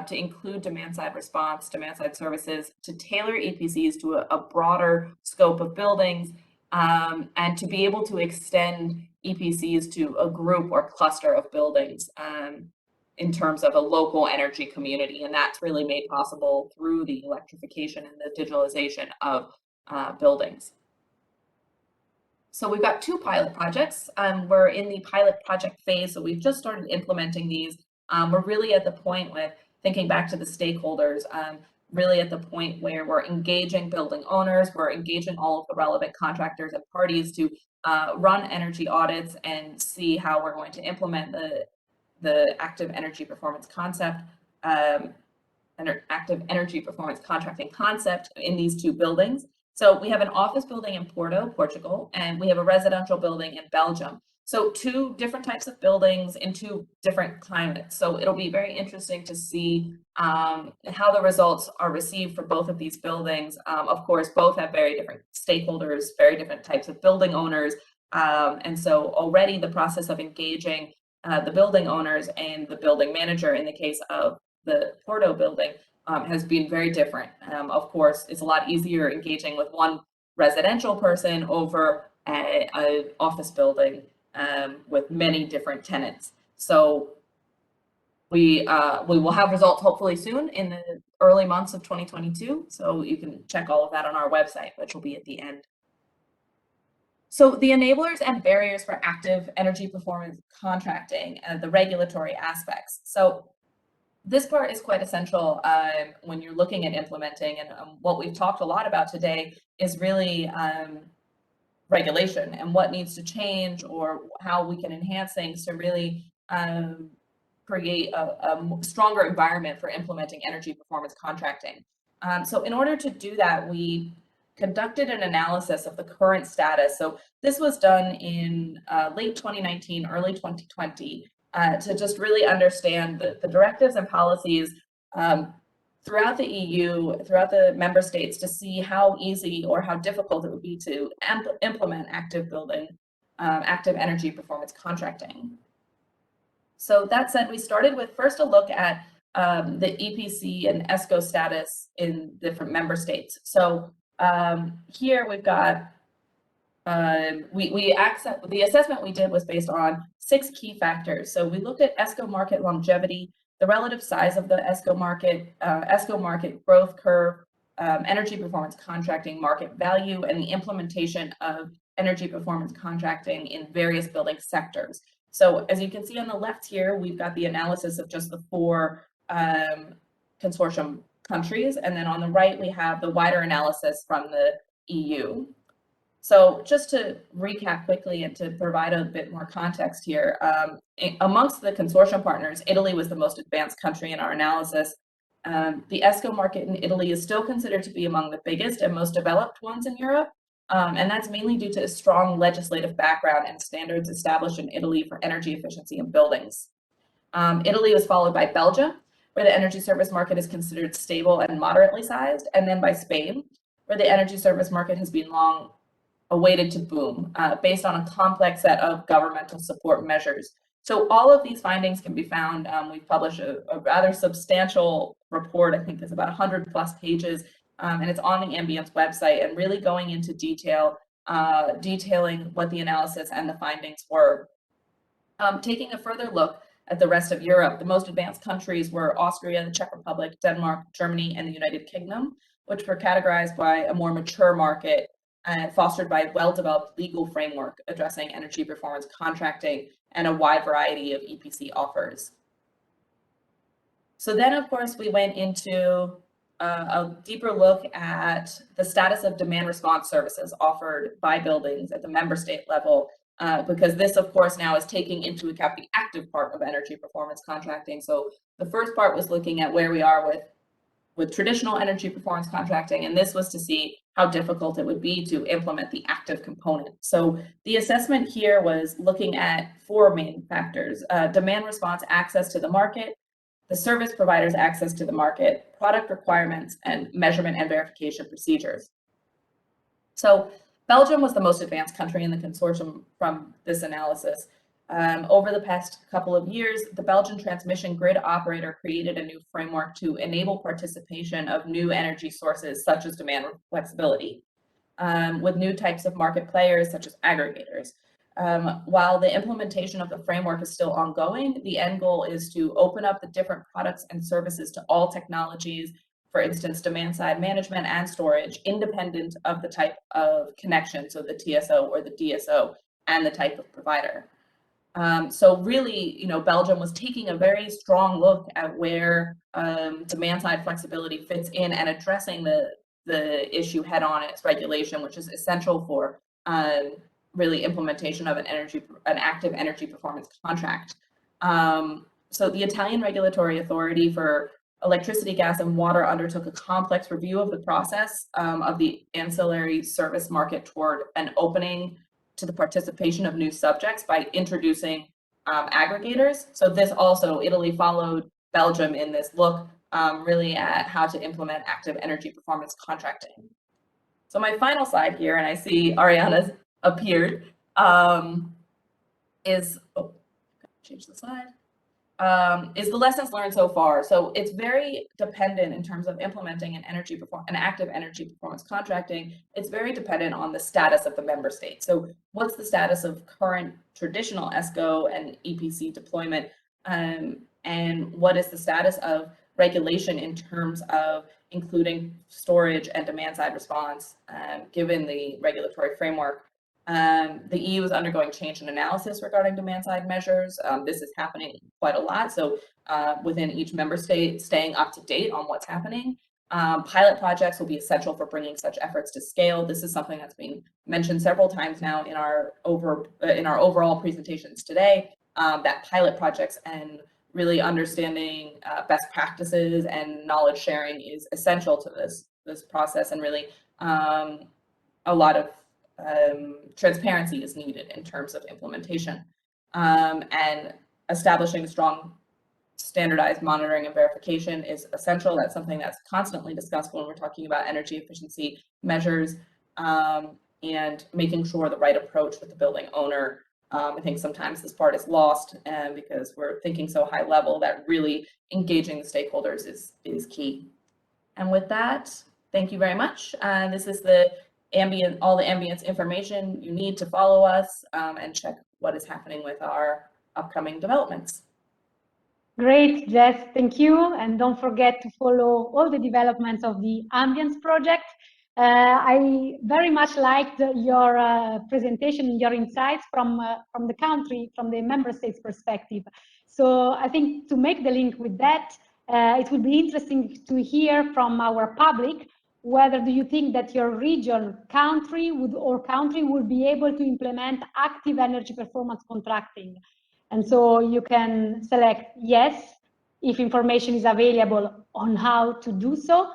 to include demand-side response, demand-side services, to tailor EPCs to a broader scope of buildings, and to be able to extend EPCs to a group or cluster of buildings in terms of a local energy community. And that's really made possible through the electrification and the digitalization of buildings. So we've got two pilot projects. We're in the pilot project phase, so we've just started implementing these. We're really at the point with thinking back to the stakeholders, really at the point where we're engaging building owners, we're engaging all of the relevant contractors and parties to run energy audits and see how we're going to implement the active energy performance concept, active energy performance contracting concept in these two buildings. So we have an office building in Porto, Portugal, and we have a residential building in Belgium. So two different types of buildings in two different climates. So it'll be very interesting to see how the results are received for both of these buildings. Of course, both have very different stakeholders, very different types of building owners. And so already the process of engaging the building owners and the building manager in the case of the Porto building has been very different. Of course, it's a lot easier engaging with one residential person over an office building with many different tenants. So we will have results hopefully soon in the early months of 2022. So you can check all of that on our website, which will be at the end. So the enablers and barriers for active energy performance contracting, the regulatory aspects. So this part is quite essential when you're looking at implementing, and what we've talked a lot about today is really regulation and what needs to change or how we can enhance things to really create a stronger environment for implementing energy performance contracting. So in order to do that, we conducted an analysis of the current status. So this was done in late 2019, early 2020, to just really understand the directives and policies throughout the EU, throughout the member states, to see how easy or how difficult it would be to implement active energy performance contracting. So that said, we started with first a look at the EPC and ESCO status in different member states. So here we've got, the assessment we did was based on 6 key factors. So we looked at ESCO market longevity, the relative size of the ESCO market growth curve, energy performance contracting market value, and the implementation of energy performance contracting in various building sectors. So as you can see on the left here, we've got the analysis of just the 4 consortium countries, and then on the right we have the wider analysis from the EU. So just to recap quickly and to provide a bit more context here, amongst the consortium partners, Italy was the most advanced country in our analysis. The ESCO market in Italy is still considered to be among the biggest and most developed ones in Europe, and that's mainly due to a strong legislative background and standards established in Italy for energy efficiency in buildings. Italy was followed by Belgium, where the energy service market is considered stable and moderately sized, and then by Spain, where the energy service market has been long awaited to boom, based on a complex set of governmental support measures. So all of these findings can be found. We've published a rather substantial report, I think it's about 100+ pages, and it's on the Ambience website, and really going into detail, detailing what the analysis and the findings were. Taking a further look at the rest of Europe, the most advanced countries were Austria, the Czech Republic, Denmark, Germany, and the United Kingdom, which were categorized by a more mature market and fostered by a well-developed legal framework addressing energy performance contracting and a wide variety of EPC offers. So then, of course, we went into a deeper look at the status of demand response services offered by buildings at the member state level, because this, of course, now is taking into account the active part of energy performance contracting. So the first part was looking at where we are with traditional energy performance contracting, and this was to see how difficult it would be to implement the active component. So the assessment here was looking at 4 main factors: demand response access to the market, the service provider's access to the market, product requirements, and measurement and verification procedures. So Belgium was the most advanced country in the consortium from this analysis. Over the past couple of years, the Belgian transmission grid operator created a new framework to enable participation of new energy sources, such as demand flexibility, with new types of market players, such as aggregators. While the implementation of the framework is still ongoing, the end goal is to open up the different products and services to all technologies, for instance, demand side management and storage, independent of the type of connection, so the TSO or the DSO, and the type of provider. So really, Belgium was taking a very strong look at where demand side flexibility fits in and addressing the issue head on in its regulation, which is essential for really implementation of an active energy performance contract. So the Italian Regulatory Authority for Electricity, Gas, and Water undertook a complex review of the process of the ancillary service market toward an opening to the participation of new subjects by introducing aggregators. So this also, Italy followed Belgium in this look really at how to implement active energy performance contracting. So my final slide here, and I see Ariana's appeared, is the lessons learned so far. So it's very dependent in terms of implementing an active energy performance contracting. It's very dependent on the status of the member state. So what's the status of current traditional ESCO and EPC deployment, and what is the status of regulation in terms of including storage and demand side response, given the regulatory framework. The EU is undergoing change in analysis regarding demand side measures. This is happening quite a lot. So within each member state, staying up to date on what's happening. Pilot projects will be essential for bringing such efforts to scale. This is something that's being mentioned several times now in our overall presentations today, that pilot projects and really understanding best practices and knowledge sharing is essential to this process, and really a lot of transparency is needed in terms of implementation, and establishing strong standardized monitoring and verification is essential. That's something that's constantly discussed when we're talking about energy efficiency measures, and making sure the right approach with the building owner. I think sometimes this part is lost because we're thinking so high level that really engaging the stakeholders is key. And with that, thank you very much. This is all the Ambience information you need to follow us and check what is happening with our upcoming developments. Great, Jess, thank you. And don't forget to follow all the developments of the Ambience project. I very much liked your presentation, your insights from the country, from the member states perspective. So I think to make the link with that, it would be interesting to hear from our public whether do you think that your region, country would be able to implement active energy performance contracting. And so you can select yes, if information is available on how to do so.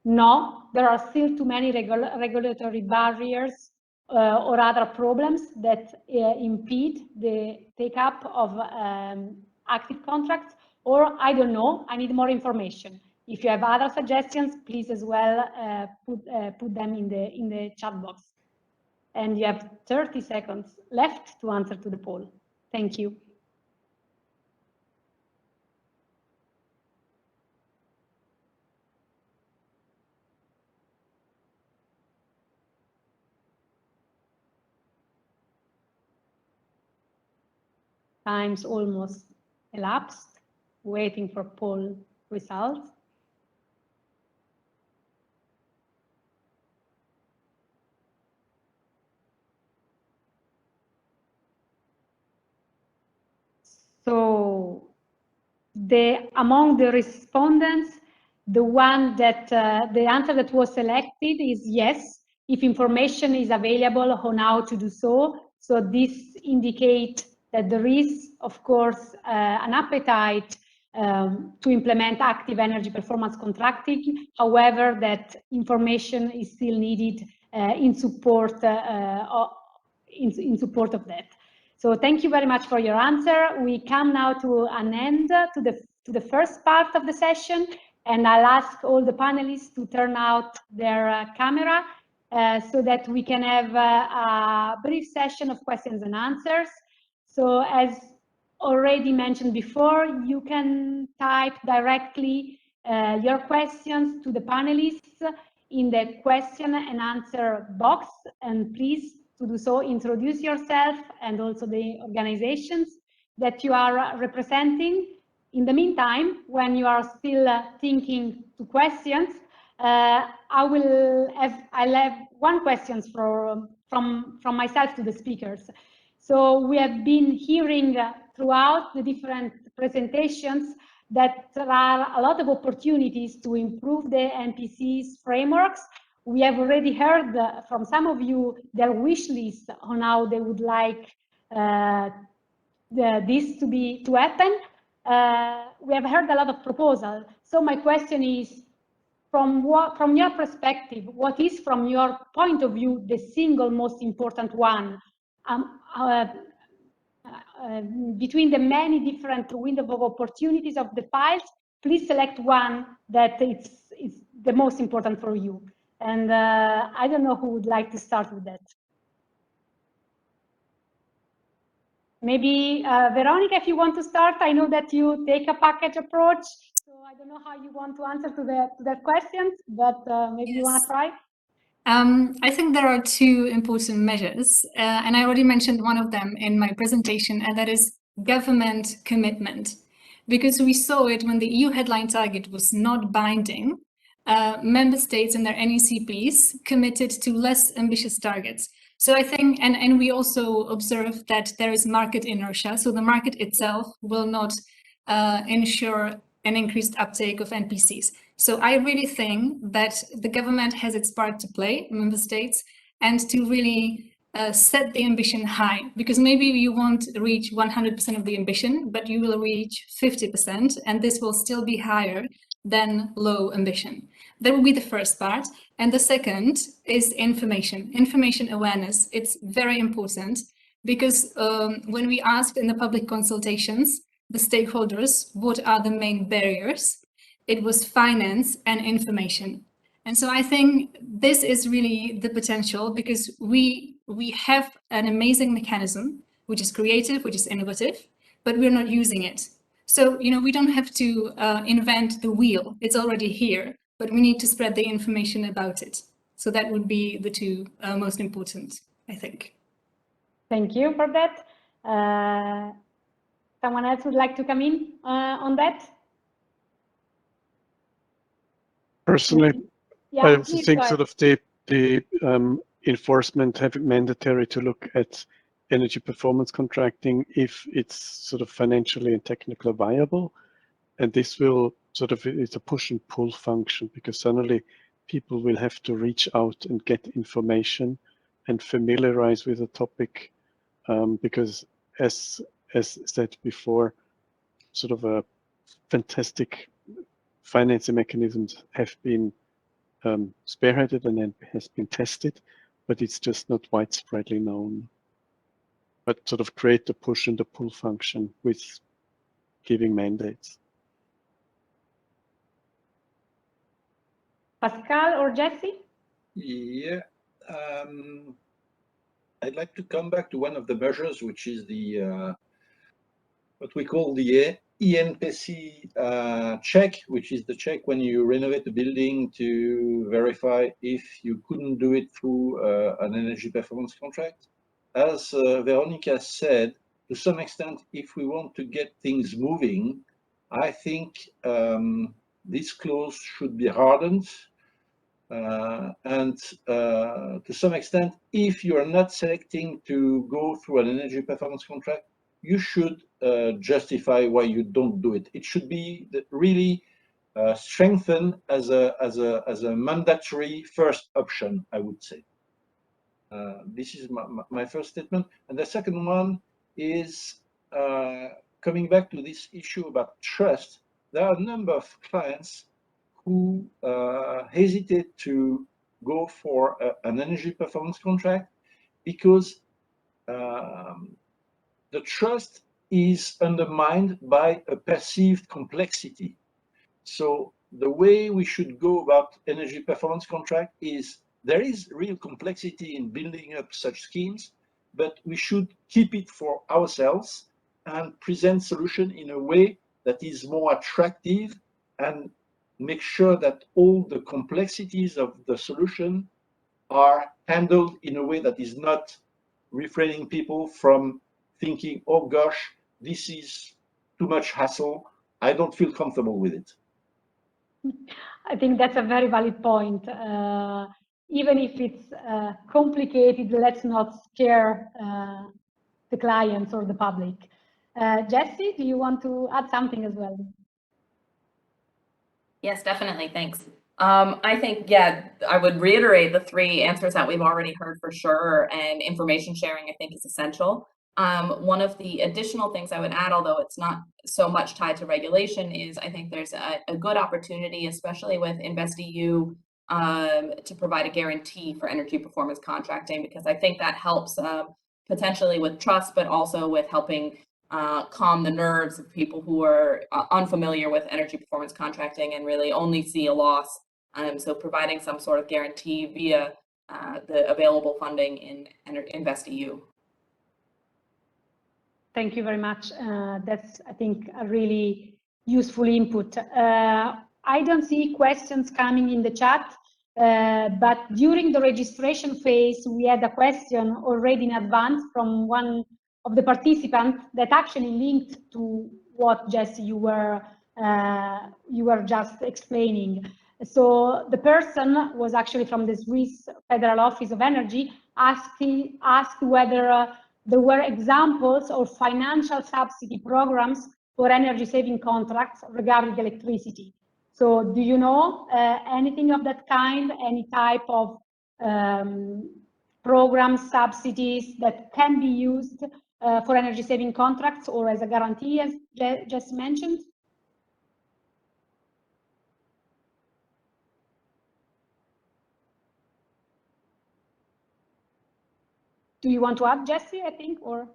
No, there are still too many regulatory barriers or other problems that impede the take-up of active contracts, or I don't know, I need more information. If you have other suggestions, please as well put them in the chat box. And you have 30 seconds left to answer to the poll. Thank you. Time's almost elapsed, waiting for poll results. So among the respondents, the answer that was selected is yes, if information is available on how to do so. So this indicates that there is, of course, an appetite to implement active energy performance contracting. However, that information is still needed in support of that. So thank you very much for your answer. We come now to an end to the first part of the session, and I'll ask all the panelists to turn out their camera so that we can have a brief session of questions and answers. So as already mentioned before, you can type directly your questions to the panelists in the question and answer box, and please, to do so, introduce yourself and also the organizations that you are representing. In the meantime, when you are still thinking to questions, I'll have one question from myself to the speakers. So we have been hearing throughout the different presentations that there are a lot of opportunities to improve the EnPCs frameworks. We have already heard from some of you their wish list on how they would like this to happen. We have heard a lot of proposals. So my question is, from your perspective, what is, from your point of view, the single most important one between the many different windows of opportunities of the files? Please select one that is the most important for you. And I don't know who would like to start with that. Maybe Veronica, if you want to start. I know that you take a package approach, so I don't know how you want to answer to that questions, but maybe yes. You want to try? I think there are two important measures, and I already mentioned one of them in my presentation, and that is government commitment. Because we saw it when the EU headline target was not binding, member states and their NECPs committed to less ambitious targets. So I think, and we also observed that there is market inertia, so the market itself will not ensure an increased uptake of EnPCs. So I really think that the government has its part to play, member states, and to really set the ambition high, because maybe you won't reach 100% of the ambition, but you will reach 50%, and this will still be higher than low ambition. That will be the first part. And the second is information awareness. It's very important because when we asked in the public consultations, the stakeholders, what are the main barriers? It was finance and information. And so I think this is really the potential, because we have an amazing mechanism, which is creative, which is innovative, but we're not using it. So, you know, we don't have to invent the wheel. It's already here, but we need to spread the information about it. So that would be the two most important, I think. Thank you for that. Someone else would like to come in on that? Personally, yeah, I also think sort of the enforcement, have it mandatory to look at energy performance contracting if it's sort of financially and technically viable. And this will sort of, it's a push and pull function, because suddenly people will have to reach out and get information and familiarize with the topic, because as said before, sort of fantastic financing mechanisms have been spearheaded and then has been tested, but it's just not widespreadly known. But sort of create the push and the pull function with giving mandates. Pascal or Jesse? Yeah, I'd like to come back to one of the measures, which is the what we call the EnPC check, which is the check when you renovate a building to verify if you couldn't do it through an energy performance contract. As Veronica said, to some extent, if we want to get things moving, I think this clause should be hardened. And to some extent, if you are not selecting to go through an energy performance contract, you should justify why you don't do it. It should be really strengthened as a mandatory first option, I would say. This is my first statement. And the second one is coming back to this issue about trust. There are a number of clients who hesitate to go for an energy performance contract because the trust is undermined by a perceived complexity. So the way we should go about energy performance contract is there is real complexity in building up such schemes, but we should keep it for ourselves and present solution in a way that is more attractive and make sure that all the complexities of the solution are handled in a way that is not refraining people from thinking, oh gosh, this is too much hassle. I don't feel comfortable with it. I think that's a very valid point. Even if it's complicated, let's not scare the clients or the public. Jesse, do you want to add something as well? Yes, definitely. Thanks. I think, yeah, I would reiterate the three answers that we've already heard for sure, and information sharing, I think, is essential. One of the additional things I would add, although it's not so much tied to regulation, is I think there's a good opportunity, especially with InvestEU, to provide a guarantee for energy performance contracting, because I think that helps potentially with trust, but also with helping calm the nerves of people who are unfamiliar with energy performance contracting and really only see a loss. So providing some sort of guarantee via the available funding in InvestEU. Thank you very much. That's, I think, a really useful input. I don't see questions coming in the chat, but during the registration phase, we had a question already in advance from one of the participants that actually linked to what, Jesse, you were just explaining. So the person was actually from the Swiss Federal Office of Energy, asked whether there were examples of financial subsidy programs for energy saving contracts regarding electricity. So do you know anything of that kind, any type of program subsidies that can be used for energy saving contracts or as a guarantee, as just mentioned? Do you want to add, Jesse, I think, or?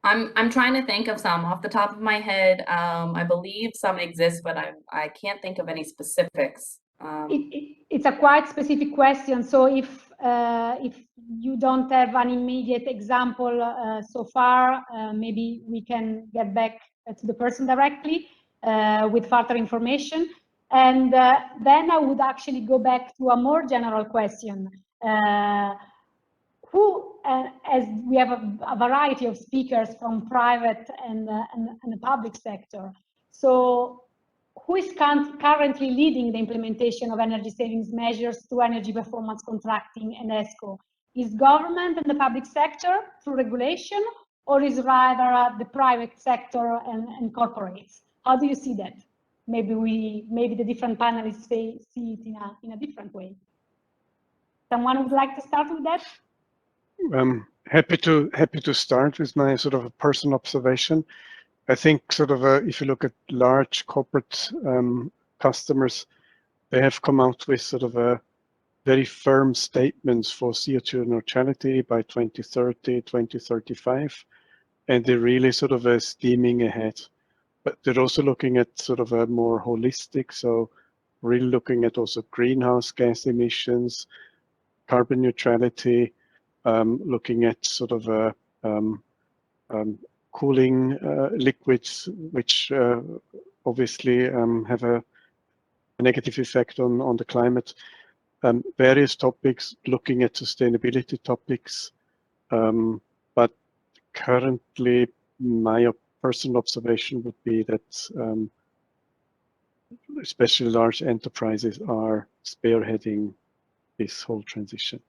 I'm trying to think of some off the top of my head. I believe some exist, but I can't think of any specifics. It's a quite specific question. So if you don't have an immediate example so far, maybe we can get back to the person directly with further information. And then I would actually go back to a more general question. As we have a variety of speakers from private and the public sector. So who is currently leading the implementation of energy savings measures through energy performance contracting and ESCO? Is government and the public sector through regulation, or is rather the private sector and corporates? How do you see that? Maybe the different panelists see it in a different way. Someone would like to start with that? I'm happy to start with my sort of a personal observation. I think sort of if you look at large corporate customers, they have come out with sort of a very firm statements for CO2 neutrality by 2030, 2035, and they're really sort of steaming ahead. But they're also looking at sort of a more holistic, so really looking at also greenhouse gas emissions, carbon neutrality, looking at sort of cooling liquids, which obviously have a negative effect on the climate. Various topics, looking at sustainability topics, but currently my personal observation would be that especially large enterprises are spearheading this whole transition.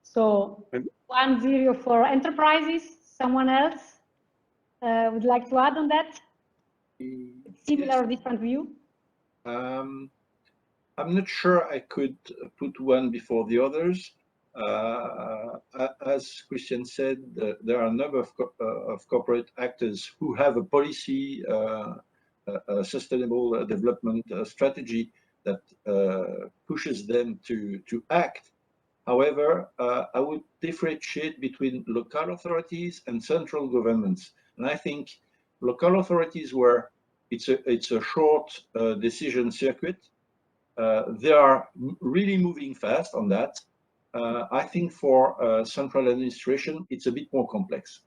So 1-0 for enterprises. Someone else would like to add on that? Similar or different view? I'm not sure I could put one before the others. As Christian said, there are a number of corporate actors who have a policy, a sustainable development strategy that pushes them to act. However, I would differentiate between local authorities and central governments. And I think local authorities where it's a short decision circuit, they are really moving fast on that. I think for central administration, it's a bit more complex,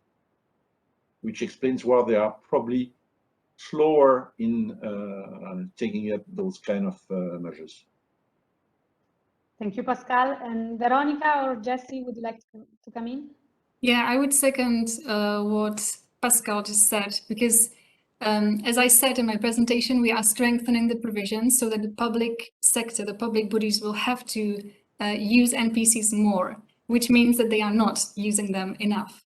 which explains why they are probably slower in taking up those kind of measures. Thank you, Pascal. And Veronica or Jesse, would you like to come in? Yeah, I would second what Pascal just said, because as I said in my presentation, we are strengthening the provisions so that the public sector, the public bodies will have to use NPCs more, which means that they are not using them enough.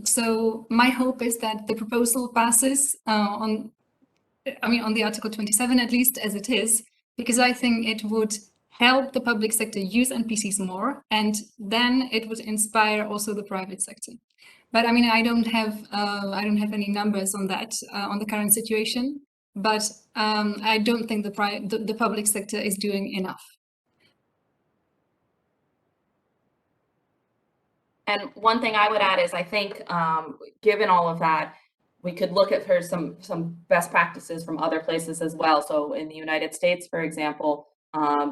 So my hope is that the proposal passes on the Article 27, at least as it is, because I think it would help the public sector use NPCs more, and then it would inspire also the private sector. But I mean, I don't have any numbers on that on the current situation. But I don't think the public sector is doing enough. And one thing I would add is I think, given all of that, we could look at some best practices from other places as well. So in the United States, for example,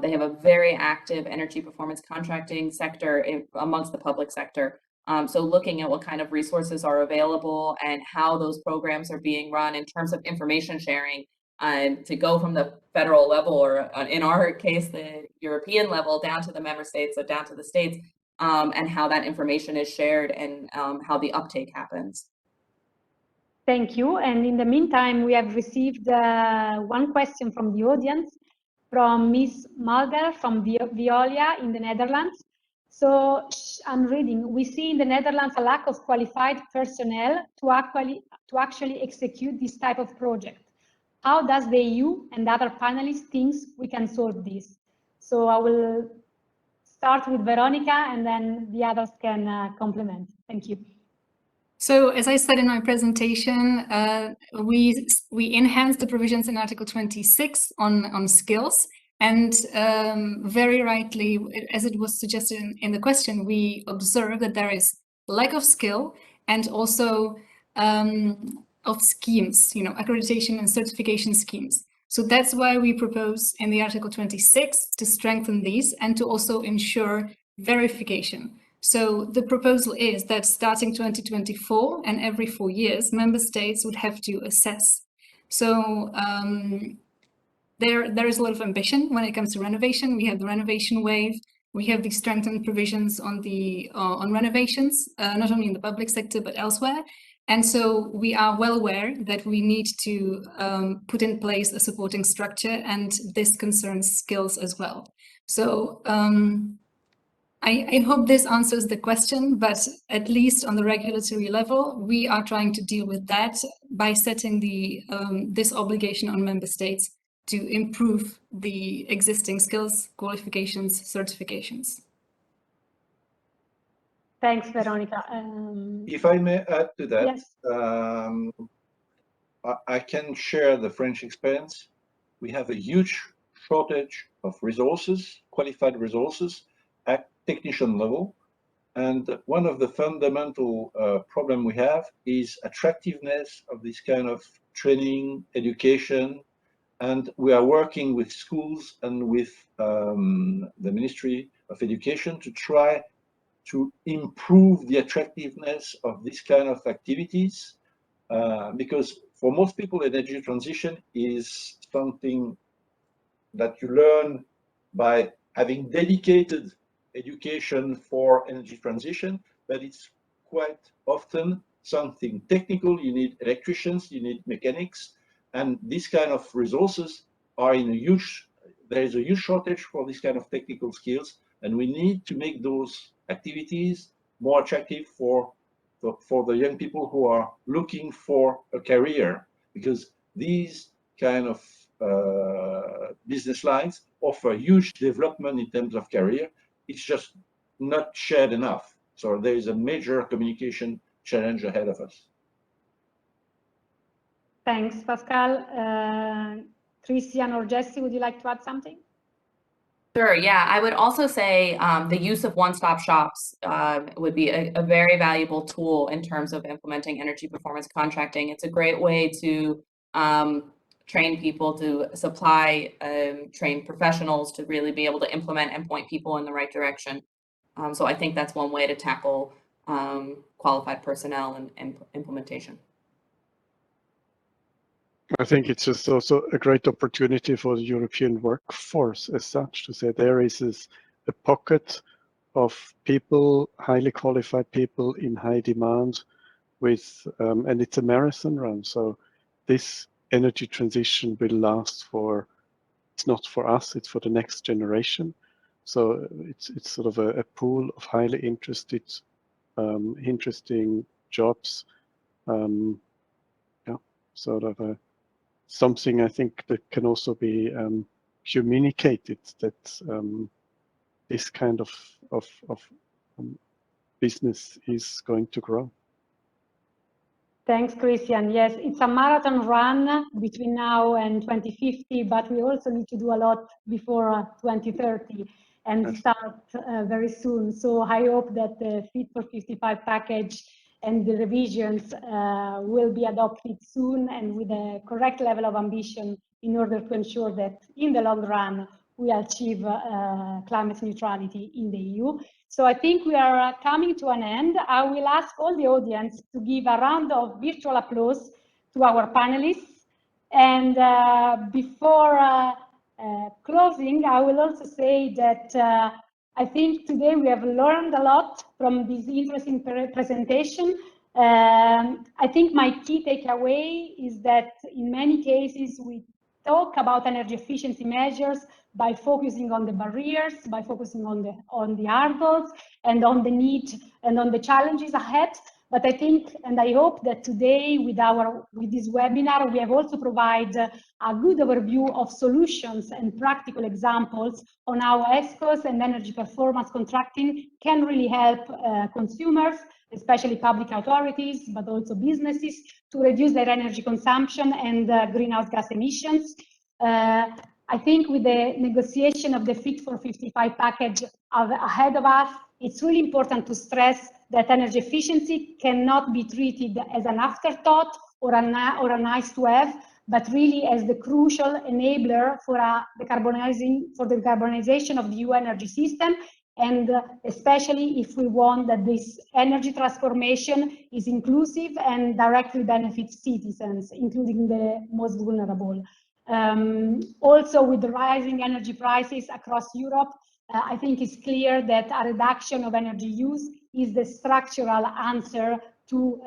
they have a very active energy performance contracting sector amongst the public sector. So looking at what kind of resources are available and how those programs are being run in terms of information sharing, to go from the federal level, or in our case, the European level, down to the member states, so down to the states, and how that information is shared and how the uptake happens. Thank you. And in the meantime, we have received one question from the audience, from Ms. Mulder from Veolia in the Netherlands. So I'm reading: we see in the Netherlands a lack of qualified personnel to actually execute this type of project. How does the EU and other panelists think we can solve this? So I will start with Veronica, and then the others can complement. Thank you. So as I said in my presentation, we enhanced the provisions in Article 26 on skills. And very rightly, as it was suggested in the question, we observe that there is lack of skill and also of schemes, accreditation and certification schemes. So that's why we propose in the Article 26 to strengthen these and to also ensure verification. So the proposal is that starting 2024 and every 4 years, member states would have to assess. So there is a lot of ambition when it comes to renovation. We have the Renovation Wave. We have the strengthened provisions on renovations, not only in the public sector, but elsewhere. And so we are well aware that we need to put in place a supporting structure, and this concerns skills as well. So I hope this answers the question, but at least on the regulatory level, we are trying to deal with that by setting this obligation on member states to improve the existing skills, qualifications, certifications. Thanks, Veronica. If I may add to that, yes. I can share the French experience. We have a huge shortage of resources, qualified resources at technician level. And one of the fundamental problem we have is attractiveness of this kind of training, education. And we are working with schools and with the Ministry of Education to try to improve the attractiveness of this kind of activities. Because for most people, energy transition is something that you learn by having dedicated education for energy transition, but it's quite often something technical. You need electricians, you need mechanics, and these kind of resources are in a huge, there is a huge shortage for this kind of technical skills, and we need to make those activities more attractive for the young people who are looking for a career, because these kind of business lines offer huge development in terms of career. It's just not shared enough. So there is a major communication challenge ahead of us. Thanks, Pascal. Christian or Jesse, would you like to add something? Sure, yeah. I would also say the use of one-stop shops would be a very valuable tool in terms of implementing energy performance contracting. It's a great way to train people, to supply trained professionals to really be able to implement and point people in the right direction. So I think that's one way to tackle qualified personnel and implementation. I think it's just also a great opportunity for the European workforce as such, to say there is a pocket of people, highly qualified people in high demand with, and it's a marathon run. So this energy transition will last for, it's not for us, it's for the next generation. So it's sort of a pool of highly interested, interesting jobs. Yeah, sort of something I think that can also be communicated, that this kind of business is going to grow. Thanks, Christian. Yes, it's a marathon run between now and 2050, but we also need to do a lot before 2030 and start very soon. So I hope that the Fit for 55 package and the revisions will be adopted soon and with a correct level of ambition in order to ensure that in the long run we achieve climate neutrality in the EU. So I think we are coming to an end. I will ask all the audience to give a round of virtual applause to our panelists. And before closing, I will also say that I think today we have learned a lot from this interesting presentation. I think my key takeaway is that in many cases we talk about energy efficiency measures by focusing on the barriers, by focusing on the hurdles and on the need and on the challenges ahead. But I think, and I hope that today with this webinar, we have also provided a good overview of solutions and practical examples on how ESCOs and energy performance contracting can really help consumers, especially public authorities, but also businesses, to reduce their energy consumption and greenhouse gas emissions. I think with the negotiation of the Fit for 55 package ahead of us, it's really important to stress that energy efficiency cannot be treated as an afterthought or a nice to have, but really as the crucial enabler for the decarbonization of the EU energy system, and especially if we want that this energy transformation is inclusive and directly benefits citizens, including the most vulnerable. Also, with the rising energy prices across Europe, I think it's clear that a reduction of energy use is the structural answer to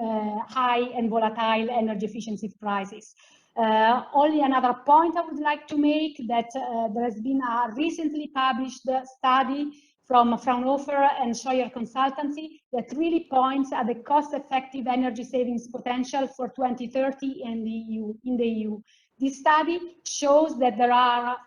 high and volatile energy efficiency prices. Only another point I would like to make, that there has been a recently published study from Fraunhofer and Scheuer Consultancy that really points at the cost-effective energy savings potential for 2030 in the EU. This study shows that there are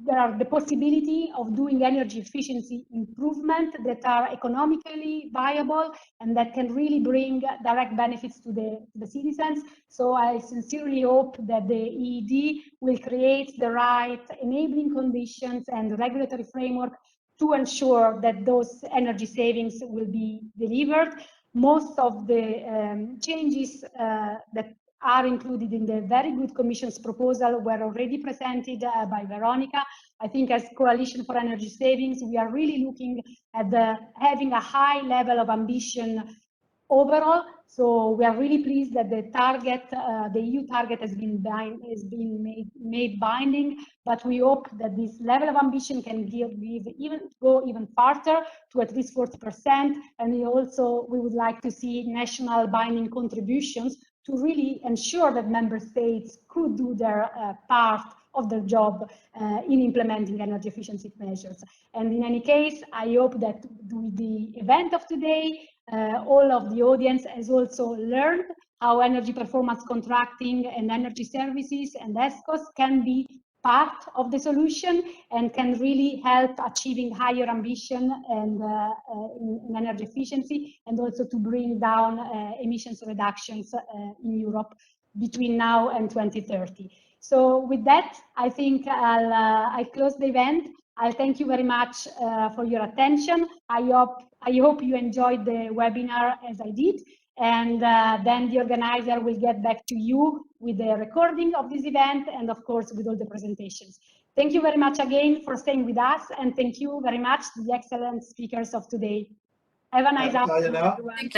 there are the possibility of doing energy efficiency improvement that are economically viable and that can really bring direct benefits to the citizens. So I sincerely hope that the EED will create the right enabling conditions and regulatory framework to ensure that those energy savings will be delivered. Most of the changes that are included in the very good Commission's proposal were already presented by Veronica. I think as Coalition for Energy Savings, we are really looking at having a high level of ambition overall. So we are really pleased that the target, the EU target has been made binding, but we hope that this level of ambition can go even farther to at least 40%. And we would like to see national binding contributions to really ensure that member states could do their part of their job in implementing energy efficiency measures. And in any case, I hope that with the event of today, all of the audience has also learned how energy performance contracting and energy services and ESCOs can be part of the solution and can really help achieving higher ambition and in energy efficiency, and also to bring down emissions reductions in Europe between now and 2030. So with that, I think I'll close the event. I thank you very much for your attention. I hope you enjoyed the webinar as I did. And then the organizer will get back to you with the recording of this event and of course with all the presentations. Thank you very much again for staying with us, and thank you very much to the excellent speakers of today. Have a nice afternoon, everyone. Thank